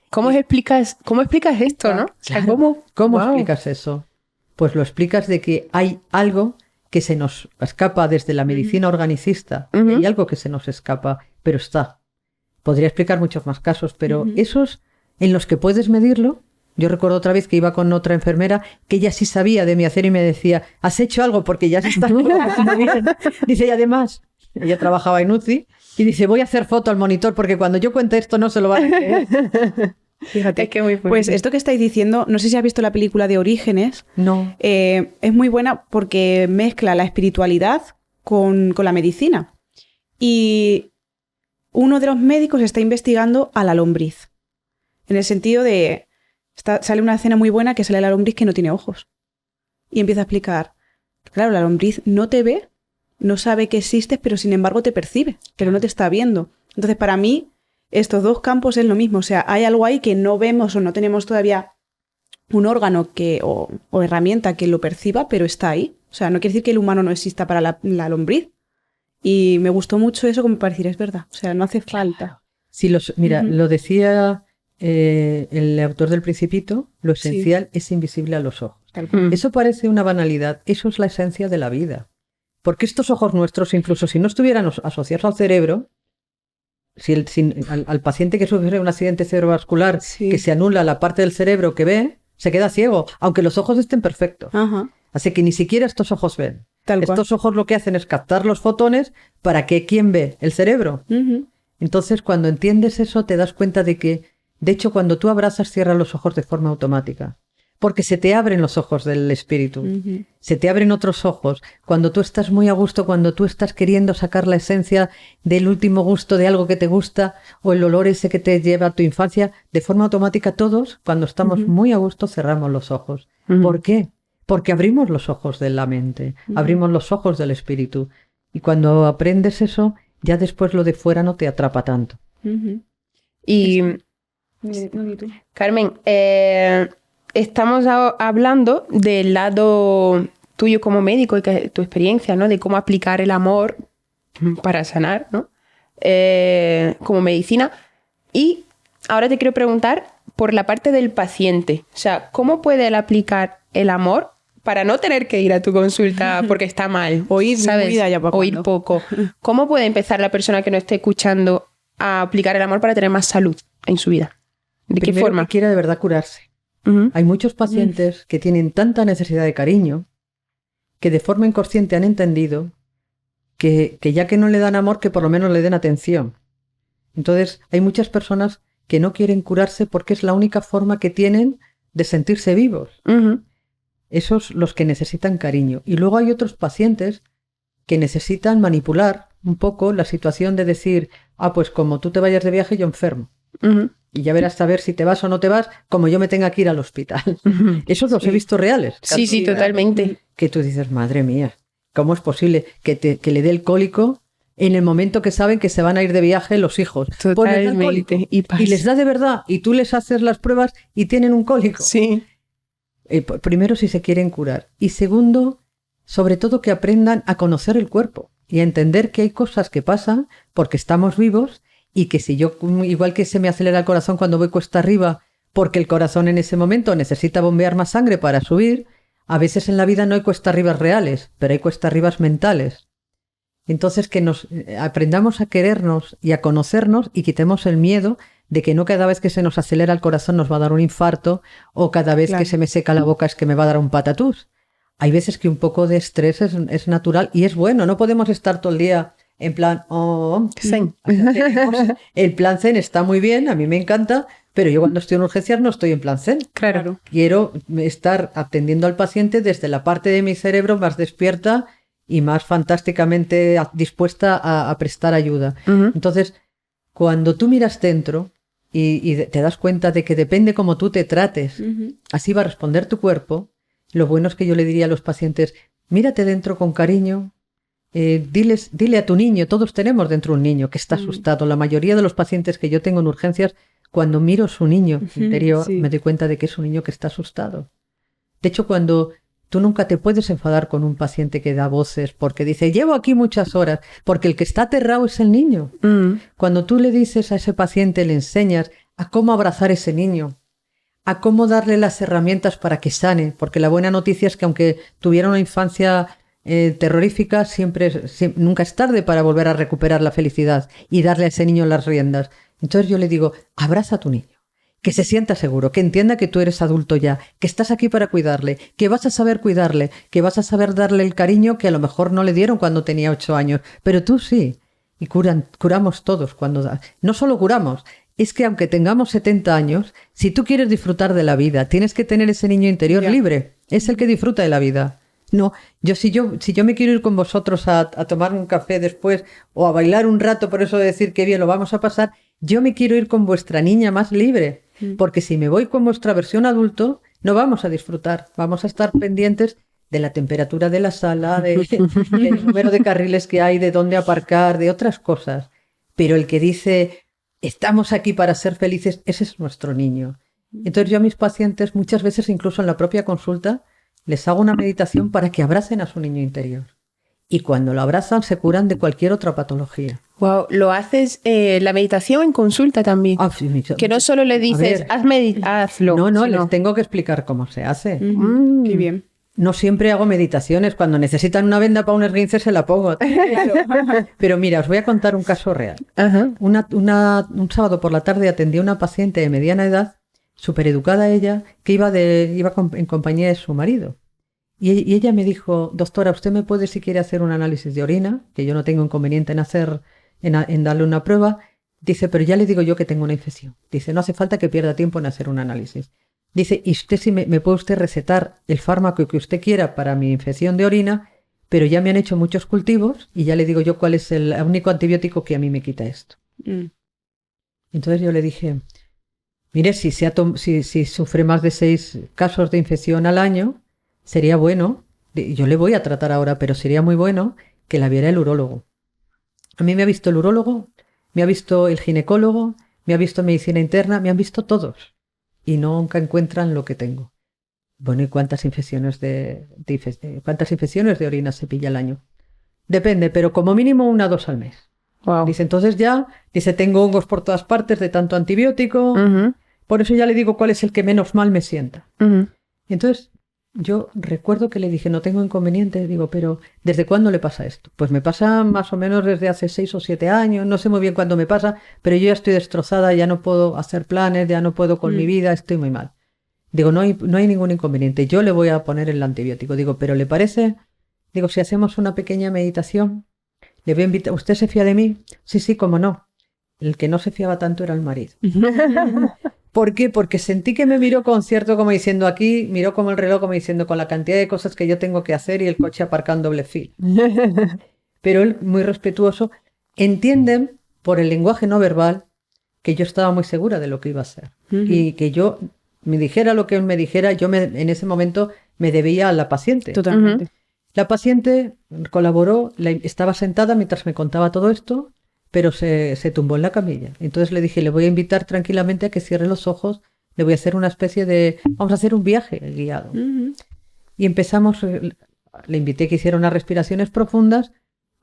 ¿Cómo explicas esto, no? O sea, ¿Cómo explicas eso? Pues lo explicas de que hay algo que se nos escapa desde la medicina organicista. Hay algo que se nos escapa, pero está. Podría explicar muchos más casos, pero esos en los que puedes medirlo, Yo recuerdo otra vez que iba con otra enfermera que ella sí sabía de mi hacer y me decía, ¿has hecho algo? Porque ya se está trabajando bien. Dice, y además, ella trabajaba en UCI y dice, voy a hacer foto al monitor porque cuando yo cuente esto no se lo van a creer. Fíjate, Es que muy fuerte. pues esto que estáis diciendo, no sé si has visto la película de Orígenes, No. es muy buena porque mezcla la espiritualidad con la medicina. Y uno de los médicos está investigando a la lombriz. En el sentido de... sale una escena muy buena que sale la lombriz que no tiene ojos. Y empieza a explicar, claro, la lombriz no te ve, no sabe que existes, pero sin embargo te percibe, pero no te está viendo. Entonces, para mí, estos dos campos es lo mismo. O sea, hay algo ahí que no vemos o no tenemos todavía un órgano o herramienta que lo perciba, pero está ahí. O sea, no quiere decir que el humano no exista para la lombriz. Y me gustó mucho eso como para decir, es verdad. O sea, no hace falta. Sí, mira, lo decía el autor del Principito, lo esencial es invisible a los ojos. Eso parece una banalidad, eso es la esencia de la vida. Porque estos ojos nuestros, incluso si no estuvieran asociados al cerebro, al paciente que sufre un accidente cerebrovascular, que se anula la parte del cerebro que ve, se queda ciego, aunque los ojos estén perfectos. Ajá. Así que ni siquiera estos ojos ven. Tal cual. Estos ojos lo que hacen es captar los fotones para que ¿quién ve? El cerebro. Entonces, cuando entiendes eso, te das cuenta de que, de hecho, cuando tú abrazas, cierras los ojos de forma automática. Porque se te abren los ojos del espíritu. Se te abren otros ojos. Cuando tú estás muy a gusto, cuando tú estás queriendo sacar la esencia del último gusto de algo que te gusta, o el olor ese que te lleva a tu infancia, de forma automática todos, cuando estamos muy a gusto, cerramos los ojos. ¿Por qué? Porque abrimos los ojos de la mente, abrimos los ojos del espíritu. Y cuando aprendes eso, ya después lo de fuera no te atrapa tanto. Y, Carmen, estamos hablando del lado tuyo como médico y tu experiencia, ¿no? De cómo aplicar el amor para sanar, ¿no? Como medicina. Y ahora te quiero preguntar por la parte del paciente. O sea, ¿cómo puede él aplicar el amor para no tener que ir a tu consulta porque está mal? Oír, ¿sabes? muy de allá para Oír cuando. poco. ¿Cómo puede empezar la persona que no esté escuchando a aplicar el amor para tener más salud en su vida? ¿De qué Primero, forma? que quiera de verdad curarse. Hay muchos pacientes que tienen tanta necesidad de cariño que de forma inconsciente han entendido que ya que no le dan amor, que por lo menos le den atención. Entonces, hay muchas personas que no quieren curarse porque es la única forma que tienen de sentirse vivos. Esos los que necesitan cariño. Y luego hay otros pacientes que necesitan manipular un poco la situación de decir, pues como tú te vayas de viaje, yo enfermo. Y ya verás saber si te vas o no te vas, como yo me tenga que ir al hospital. Esos los he visto reales. Sí, sí, totalmente. Que tú dices, madre mía, ¿cómo es posible que le dé el cólico en el momento que saben que se van a ir de viaje los hijos? Totalmente. Y les da de verdad, y tú les haces las pruebas y tienen un cólico. Sí. Primero, si se quieren curar. Y segundo, sobre todo que aprendan a conocer el cuerpo y a entender que hay cosas que pasan porque estamos vivos y que si yo, igual que se me acelera el corazón cuando voy cuesta arriba porque el corazón en ese momento necesita bombear más sangre para subir, a veces en la vida no hay cuesta arribas reales, pero hay cuesta arribas mentales. Entonces que nos aprendamos a querernos y a conocernos y quitemos el miedo de que no cada vez que se nos acelera el corazón nos va a dar un infarto o cada vez que se me seca la boca es que me va a dar un patatús. Hay veces que un poco de estrés es natural y es bueno, no podemos estar todo el día en plan, Zen. El plan zen está muy bien, a mí me encanta, pero yo cuando estoy en urgencias no estoy en plan zen. Claro. Quiero estar atendiendo al paciente desde la parte de mi cerebro más despierta y más fantásticamente dispuesta a prestar ayuda. Entonces, cuando tú miras dentro y te das cuenta de que depende cómo tú te trates, así va a responder tu cuerpo. Lo bueno es que yo le diría a los pacientes, mírate dentro con cariño, dile a tu niño, todos tenemos dentro un niño que está asustado. La mayoría de los pacientes que yo tengo en urgencias, cuando miro su niño interior, me doy cuenta de que es un niño que está asustado. De hecho, cuando tú nunca te puedes enfadar con un paciente que da voces porque dice, llevo aquí muchas horas, porque el que está aterrado es el niño. Cuando tú le dices a ese paciente, le enseñas a cómo abrazar a ese niño, a cómo darle las herramientas para que sane, porque la buena noticia es que aunque tuviera una infancia terrorífica, nunca es tarde para volver a recuperar la felicidad y darle a ese niño las riendas. Entonces yo le digo, abraza a tu niño, que se sienta seguro, que entienda que tú eres adulto ya, que estás aquí para cuidarle, que vas a saber cuidarle, que vas a saber darle el cariño que a lo mejor no le dieron cuando tenía 8 años, pero tú sí. Y curamos todos cuando... No solo curamos, es que aunque tengamos 70 años, si tú quieres disfrutar de la vida, tienes que tener ese niño interior libre. Es el que disfruta de la vida. No, si yo me quiero ir con vosotros a tomar un café después o a bailar un rato, por eso de decir que bien lo vamos a pasar, yo me quiero ir con vuestra niña más libre. Porque si me voy con vuestra versión adulto, no vamos a disfrutar. Vamos a estar pendientes de la temperatura de la sala, del número de carriles que hay, de dónde aparcar, de otras cosas. Pero el que dice, estamos aquí para ser felices, ese es nuestro niño. Entonces yo a mis pacientes, muchas veces incluso en la propia consulta, les hago una meditación para que abracen a su niño interior. Y cuando lo abrazan, se curan de cualquier otra patología. Wow, lo haces la meditación en consulta también. Sí, que no solo le dices, hazlo. No, sino... les tengo que explicar cómo se hace. Qué bien. No siempre hago meditaciones. Cuando necesitan una venda para un esguince se la pongo. Pero mira, os voy a contar un caso real. Ajá. Un sábado por la tarde atendí a una paciente de mediana edad, súper educada ella, que iba en compañía de su marido. Y ella me dijo, doctora, ¿usted me puede, si quiere, hacer un análisis de orina? Que yo no tengo inconveniente en darle una prueba. Dice, pero ya le digo yo que tengo una infección. Dice, no hace falta que pierda tiempo en hacer un análisis. Dice, y usted si me puede usted recetar el fármaco que usted quiera para mi infección de orina, pero ya me han hecho muchos cultivos y ya le digo yo cuál es el único antibiótico que a mí me quita esto. Entonces yo le dije, mire, si sufre más de 6 casos de infección al año, sería bueno, yo le voy a tratar ahora, pero sería muy bueno que la viera el urólogo. A mí me ha visto el urólogo, me ha visto el ginecólogo, me ha visto medicina interna, me han visto todos y nunca encuentran lo que tengo. Bueno, ¿y cuántas infecciones de orina se pilla al año? Depende, pero como mínimo 1 o 2 al mes. Wow. Dice, entonces tengo hongos por todas partes de tanto antibiótico, por eso ya le digo cuál es el que menos mal me sienta. Entonces, yo recuerdo que le dije, no tengo inconveniente, digo, pero ¿desde cuándo le pasa esto? Pues me pasa más o menos desde hace 6 o 7 años, no sé muy bien cuándo me pasa, pero yo ya estoy destrozada, ya no puedo hacer planes, ya no puedo con mi vida, estoy muy mal. Digo, no hay ningún inconveniente, yo le voy a poner el antibiótico. Digo, ¿pero le parece? Digo, si hacemos una pequeña meditación, le voy a invitar, ¿usted se fía de mí? Sí, cómo no. El que no se fiaba tanto era el marido. ¿Por qué? Porque sentí que me miró con cierto, como diciendo aquí, miró como el reloj, como diciendo con la cantidad de cosas que yo tengo que hacer y el coche aparcado en doble fila. Pero él, muy respetuoso, entienden por el lenguaje no verbal que yo estaba muy segura de lo que iba a hacer. Y que yo me dijera lo que él me dijera, en ese momento me debía a la paciente. Totalmente. La paciente colaboró, estaba sentada mientras me contaba todo esto, pero se tumbó en la camilla. Entonces le dije, le voy a invitar tranquilamente a que cierre los ojos, le voy a hacer una especie de... Vamos a hacer un viaje guiado. Y empezamos, le invité a que hiciera unas respiraciones profundas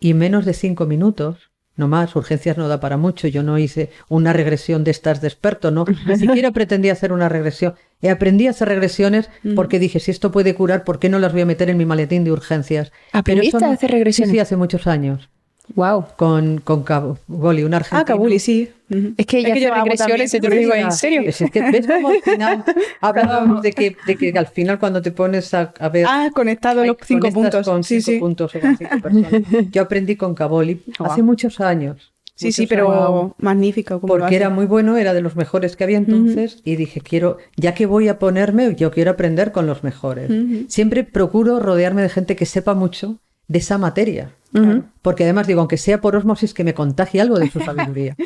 y en menos de 5 minutos, no más, urgencias no da para mucho, yo no hice una regresión de estas de experto, no, ni siquiera pretendía hacer una regresión. Aprendí a hacer regresiones porque dije, si esto puede curar, ¿por qué no las voy a meter en mi maletín de urgencias? ¿Aprendiste a hacer regresiones? Sí, hace muchos años. Wow. Con Kabuli, un argentino. Kabuli, sí. Es que ella hace regresiones, te lo digo en serio. Es que ves como al final hablábamos de que al final cuando te pones a ver... conectado los 5 puntos. Con 5 puntos o con 5 personas. Yo aprendí con Kabuli hace muchos años. Sí, pero magnífico. Porque era muy bueno, era de los mejores que había entonces y dije, ya que voy a ponerme, yo quiero aprender con los mejores. Siempre procuro rodearme de gente que sepa mucho de esa materia. Porque además digo, aunque sea por ósmosis, que me contagie algo de su sabiduría.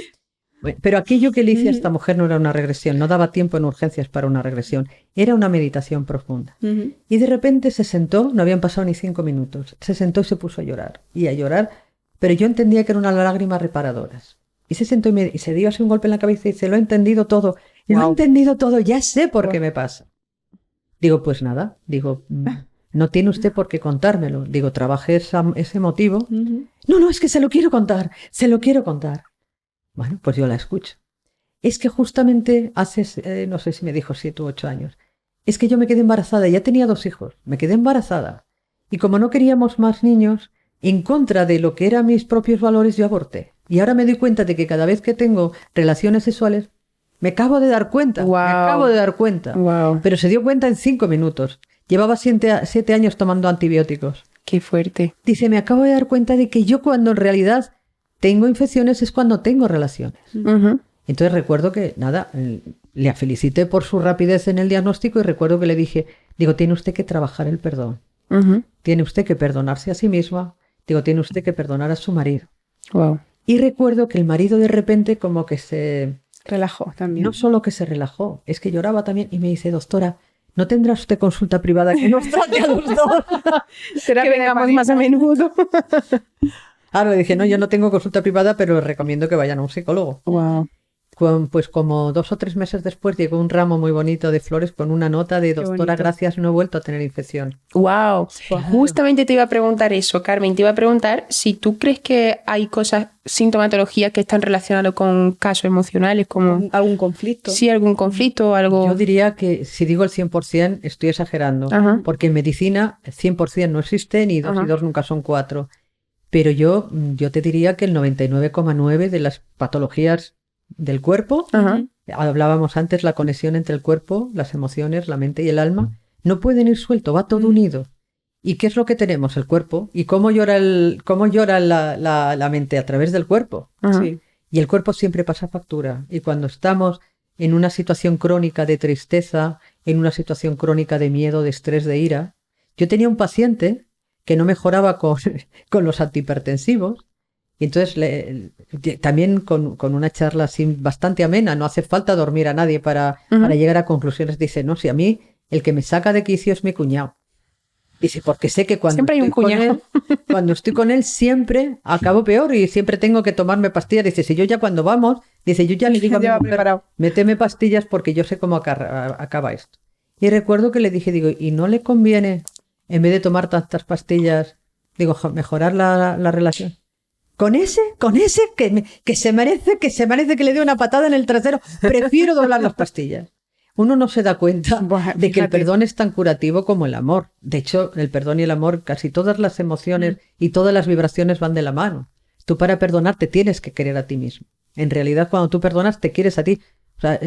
Bueno, pero aquello que le hice a esta mujer no era una regresión, no daba tiempo en urgencias para una regresión, era una meditación profunda. Y de repente se sentó, no habían pasado ni 5 minutos, se sentó y se puso a llorar, pero yo entendía que eran unas lágrimas reparadoras. Y se sentó y se dio así un golpe en la cabeza y dice, lo he entendido todo, ya sé por qué me pasa. Digo, pues nada, no tiene usted por qué contármelo. Digo, trabajé ese motivo. No, es que se lo quiero contar. Bueno, pues yo la escucho. Es que justamente hace, no sé si me dijo 7 u 8 años, es que yo me quedé embarazada, ya tenía 2 hijos, me quedé embarazada. Y como no queríamos más niños, en contra de lo que eran mis propios valores, yo aborté. Y ahora me doy cuenta de que cada vez que tengo relaciones sexuales, me acabo de dar cuenta, me Guau. acabo de dar cuenta. Wow, Pero se dio cuenta en 5 minutos. Llevaba 7 años tomando antibióticos. qué fuerte. Dice, me acabo de dar cuenta de que yo cuando en realidad tengo infecciones es cuando tengo relaciones. Ujú. Entonces recuerdo que, nada, le felicité por su rapidez en el diagnóstico y recuerdo que le dije, digo, tiene usted que trabajar el perdón. Ujú. Tiene usted que perdonarse a sí misma. Digo, tiene usted que perdonar a su marido. Wow. Y recuerdo que el marido de repente como que se... Relajó también. No solo que se relajó, es que lloraba también y me dice, doctora, ¿no tendrá usted consulta privada que nos trate a los dos? Que vengamos más a menudo. Ahora le dije, no, yo no tengo consulta privada, pero les recomiendo que vayan a un psicólogo. Wow. Pues como 2 o 3 meses después llegó un ramo muy bonito de flores con una nota de doctora, bonito. gracias, no he vuelto a tener infección. Wow. Justamente te iba a preguntar eso, Carmen. Te iba a preguntar si tú crees que hay cosas, sintomatologías que están relacionadas con casos emocionales, como ¿Algún conflicto? si algún conflicto o algo. Yo diría que si digo el 100% estoy exagerando, Ajá. porque en medicina el 100% no existe, ni 2 Ajá. y 2 nunca son 4. Pero yo te diría que el 99,9 de las patologías del cuerpo, Ajá. hablábamos antes, la conexión entre el cuerpo, las emociones, la mente y el alma, no pueden ir suelto, va todo unido. ¿Y qué es lo que tenemos? El cuerpo. ¿Y cómo llora la mente? A través del cuerpo. Ajá. Sí. Y el cuerpo siempre pasa factura. Y cuando estamos en una situación crónica de tristeza, en una situación crónica de miedo, de estrés, de ira. Yo tenía un paciente que no mejoraba con los antihipertensivos. Y entonces también con una charla así bastante amena, no hace falta dormir a nadie para llegar a conclusiones. Dice, no, si a mí el que me saca de quicio es mi cuñado. Dice, porque sé que cuando Siempre hay un cuñado. cuando estoy con él siempre acabo peor y siempre tengo que tomarme pastillas. Dice, si yo ya cuando vamos, dice, yo ya le digo a mi Ya va mujer, preparado. méteme pastillas porque yo sé cómo acaba esto. Y recuerdo que le dije, digo, ¿y no le conviene, en vez de tomar tantas pastillas, digo, mejorar la relación? Con ese que se merece que le dé una patada en el trasero, prefiero doblar las pastillas. Uno no se da cuenta Buah, de que el fíjate. perdón es tan curativo como el amor. De hecho, el perdón y el amor, casi todas las emociones y todas las vibraciones van de la mano. Tú para perdonar te tienes que querer a ti mismo. En realidad, cuando tú perdonas, te quieres a ti. O sea,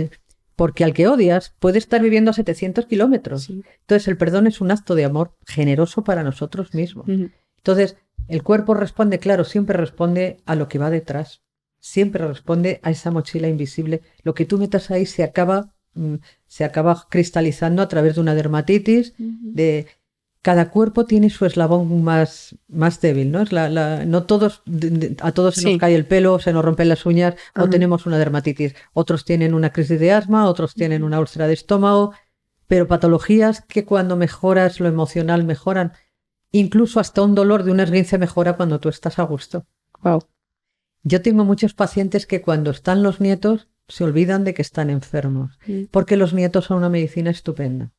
porque al que odias puede estar viviendo a 700 kilómetros. Sí. Entonces, el perdón es un acto de amor generoso para nosotros mismos. Ujú. Entonces, el cuerpo responde, claro, siempre responde a lo que va detrás. Siempre responde a esa mochila invisible. Lo que tú metas ahí se acaba cristalizando a través de una dermatitis. Cada cuerpo tiene su eslabón más débil, ¿no? No todos, a todos se Sí. nos cae el pelo, se nos rompen las uñas o tenemos una dermatitis. Otros tienen una crisis de asma, otros tienen una úlcera de estómago, pero patologías que cuando mejoras lo emocional mejoran. Incluso hasta un dolor de un esguince mejora cuando tú estás a gusto. Wow. Yo tengo muchos pacientes que cuando están los nietos se olvidan de que están enfermos, porque los nietos son una medicina estupenda.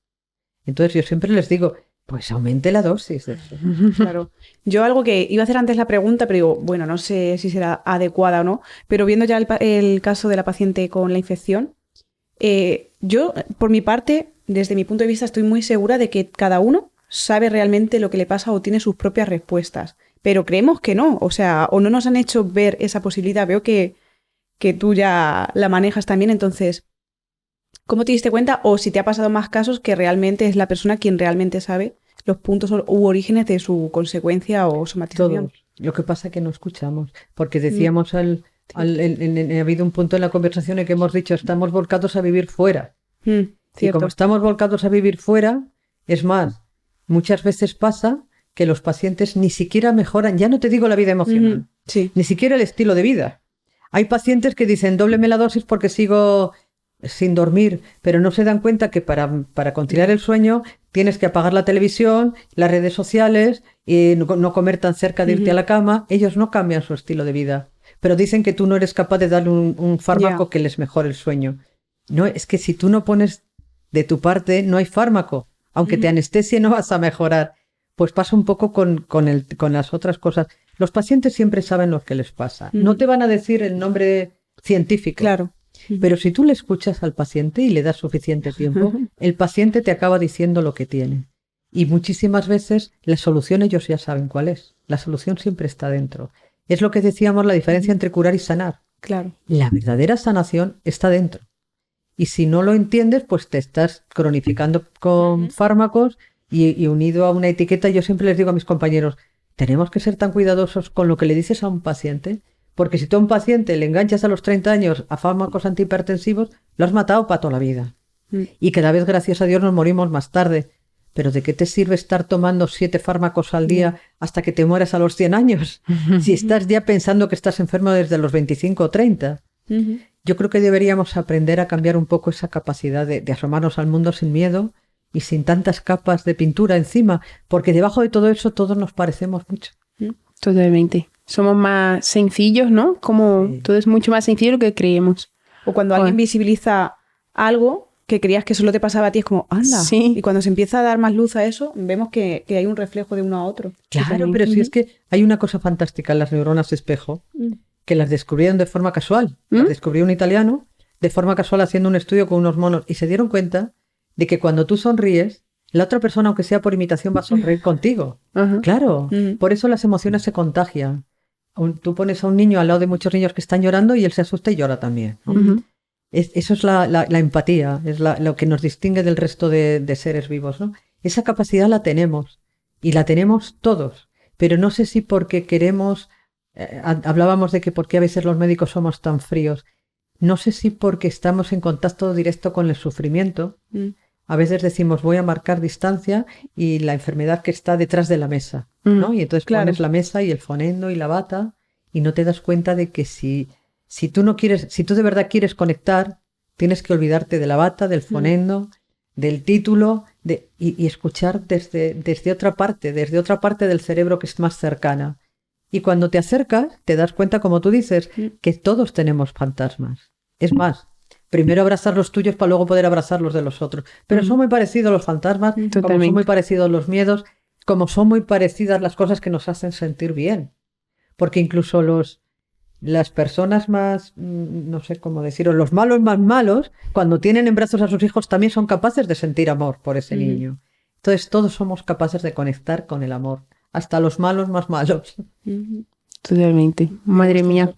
Entonces yo siempre les digo, pues aumente la dosis de eso. Claro. Yo algo que iba a hacer antes la pregunta, pero digo, bueno, no sé si será adecuada o no, pero viendo ya el caso de la paciente con la infección, yo, por mi parte, desde mi punto de vista, estoy muy segura de que cada uno sabe realmente lo que le pasa o tiene sus propias respuestas. Pero creemos que no, o sea, o no nos han hecho ver esa posibilidad. Veo que tú ya la manejas también, entonces, ¿cómo te diste cuenta? O si te ha pasado más casos que realmente es la persona quien realmente sabe los puntos u orígenes de su consecuencia o somatización. Todos. Lo que pasa es que no escuchamos, porque decíamos ha habido un punto en la conversación en que hemos dicho estamos volcados a vivir fuera. Y Cierto. como estamos volcados a vivir fuera, es más, muchas veces pasa que los pacientes ni siquiera mejoran, ya no te digo la vida emocional, Sí. ni siquiera el estilo de vida. Hay pacientes que dicen, dóbleme la dosis porque sigo sin dormir, pero no se dan cuenta que para conciliar el sueño tienes que apagar la televisión, las redes sociales, y no comer tan cerca de irte a la cama. Ellos no cambian su estilo de vida, pero dicen que tú no eres capaz de darle un fármaco que les mejore el sueño. No, es que si tú no pones de tu parte, no hay fármaco. Aunque te anestesie, no vas a mejorar. Pues pasa un poco con las otras cosas. Los pacientes siempre saben lo que les pasa. No te van a decir el nombre científico. Claro. Pero si tú le escuchas al paciente y le das suficiente tiempo, el paciente te acaba diciendo lo que tiene. Y muchísimas veces la solución ellos ya saben cuál es. La solución siempre está dentro. Es lo que decíamos, la diferencia entre curar y sanar. Claro. La verdadera sanación está dentro. y si no lo entiendes, pues te estás cronificando con fármacos y unido a una etiqueta. Yo siempre les digo a mis compañeros, tenemos que ser tan cuidadosos con lo que le dices a un paciente, porque si tú a un paciente le enganchas a los 30 años a fármacos antihipertensivos, lo has matado para toda la vida. Y cada vez, gracias a Dios, nos morimos más tarde. Pero ¿de qué te sirve estar tomando 7 fármacos al día hasta que te mueras a los 100 años? Si estás ya pensando que estás enfermo desde los 25 o 30. Yo creo que deberíamos aprender a cambiar un poco esa capacidad de asomarnos al mundo sin miedo y sin tantas capas de pintura encima, porque debajo de todo eso todos nos parecemos mucho. Totalmente. Somos más sencillos, ¿no? Como todo es mucho más sencillo de lo que creemos. O cuando alguien visibiliza algo que creías que solo te pasaba a ti, es como, anda. Sí. Y cuando se empieza a dar más luz a eso, vemos que hay un reflejo de uno a otro. Claro, pero si es que hay una cosa fantástica en las neuronas espejo, que las descubrieron de forma casual. Las descubrió un italiano de forma casual haciendo un estudio con unos monos y se dieron cuenta de que cuando tú sonríes, la otra persona, aunque sea por imitación, va a sonreír contigo. Claro, por eso las emociones se contagian. Tú pones a un niño al lado de muchos niños que están llorando y él se asusta y llora también, ¿no? Eso es la empatía, es lo que nos distingue del resto de seres vivos, ¿no? Esa capacidad la tenemos y la tenemos todos, pero no sé si porque queremos, hablábamos de que por qué a veces los médicos somos tan fríos, no sé si porque estamos en contacto directo con el sufrimiento. A veces decimos voy a marcar distancia y la enfermedad que está detrás de la mesa, ¿no? Y entonces pones la mesa y el fonendo y la bata y no te das cuenta de que si tú no quieres, si tú de verdad quieres conectar, tienes que olvidarte de la bata, del fonendo, del título y escuchar desde otra parte del cerebro que es más cercana. Y cuando te acercas, te das cuenta, como tú dices, que todos tenemos fantasmas. Es más, primero abrazar los tuyos para luego poder abrazar los de los otros. Pero son muy parecidos los fantasmas, como son muy parecidos los miedos, como son muy parecidas las cosas que nos hacen sentir bien. Porque incluso las personas más, no sé cómo decirlo, los malos más malos, cuando tienen en brazos a sus hijos también son capaces de sentir amor por ese niño. Entonces todos somos capaces de conectar con el amor, hasta los malos más malos. Totalmente. Madre mía.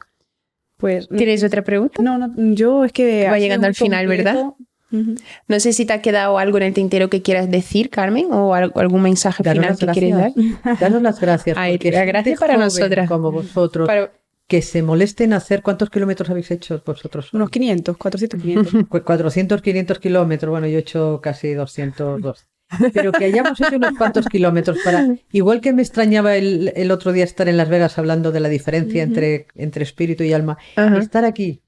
Pues, ¿Tienes otra pregunta? No, yo es que... Va llegando al final, ¿verdad? No sé si te ha quedado algo en el tintero que quieras decir, Carmen, o algún mensaje final que quieres dar. Daros las gracias. Gracias para nosotras. Como vosotros. Que se molesten a hacer... ¿Cuántos kilómetros habéis hecho vosotros? Unos 500, 400, 500. 400, 500 kilómetros. Bueno, yo he hecho casi 200. Pero que hayamos hecho unos cuantos kilómetros para... Igual que me extrañaba el otro día estar en Las Vegas hablando de la diferencia entre espíritu y alma. Estar aquí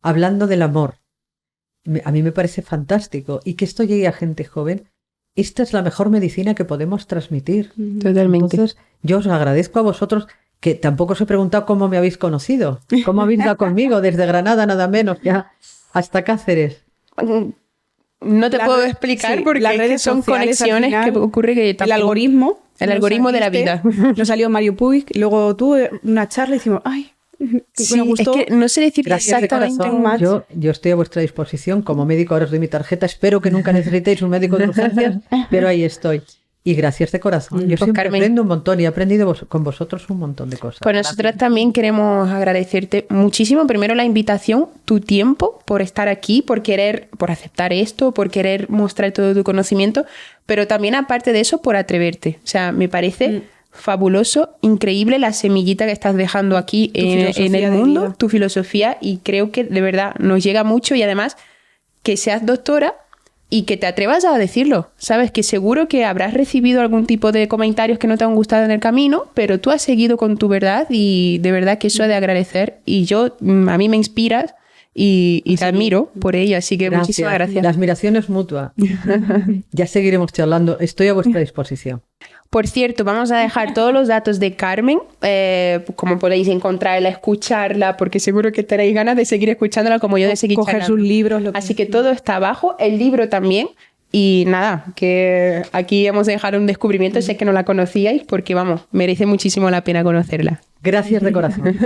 hablando del amor. A mí me parece fantástico. Y que esto llegue a gente joven. Esta es la mejor medicina que podemos transmitir. Totalmente. Entonces, yo os agradezco a vosotros... que tampoco os he preguntado cómo me habéis conocido, cómo habéis dado conmigo, desde Granada nada menos, ya hasta Cáceres. No te puedo explicar porque las redes son conexiones final, que ocurre que tampoco... El algoritmo de la vida. Nos salió Mario Puig, y luego tuve una charla y decimos, ay, sí, me gustó. Es que no sé decir exactamente un match. Yo estoy a vuestra disposición, como médico ahora os doy mi tarjeta, espero que nunca necesitéis un médico de urgencias, pero ahí estoy. Y gracias de corazón. Yo siempre aprendo un montón y he aprendido con vosotros un montón de cosas. Pues nosotras también queremos agradecerte muchísimo. Primero la invitación, tu tiempo, por estar aquí, por aceptar esto, por querer mostrar todo tu conocimiento, pero también aparte de eso, por atreverte. O sea, me parece fabuloso, increíble la semillita que estás dejando aquí en el mundo, tu filosofía, y creo que de verdad nos llega mucho y además que seas doctora y que te atrevas a decirlo, ¿sabes? Que seguro que habrás recibido algún tipo de comentarios que no te han gustado en el camino, pero tú has seguido con tu verdad y de verdad que eso es de agradecer. Y a mí me inspiras y te admiro por ello, así que muchísimas gracias. La admiración es mutua. Ya seguiremos charlando, estoy a vuestra disposición. Por cierto, vamos a dejar todos los datos de Carmen, como podéis encontrarla, escucharla, porque seguro que tenéis ganas de seguir escuchándola como yo de seguir coger charlando. Sus libros. Así que todo está abajo, el libro también. Y nada, que aquí hemos de dejar un descubrimiento, sé que no la conocíais, porque vamos, merece muchísimo la pena conocerla. Gracias de corazón.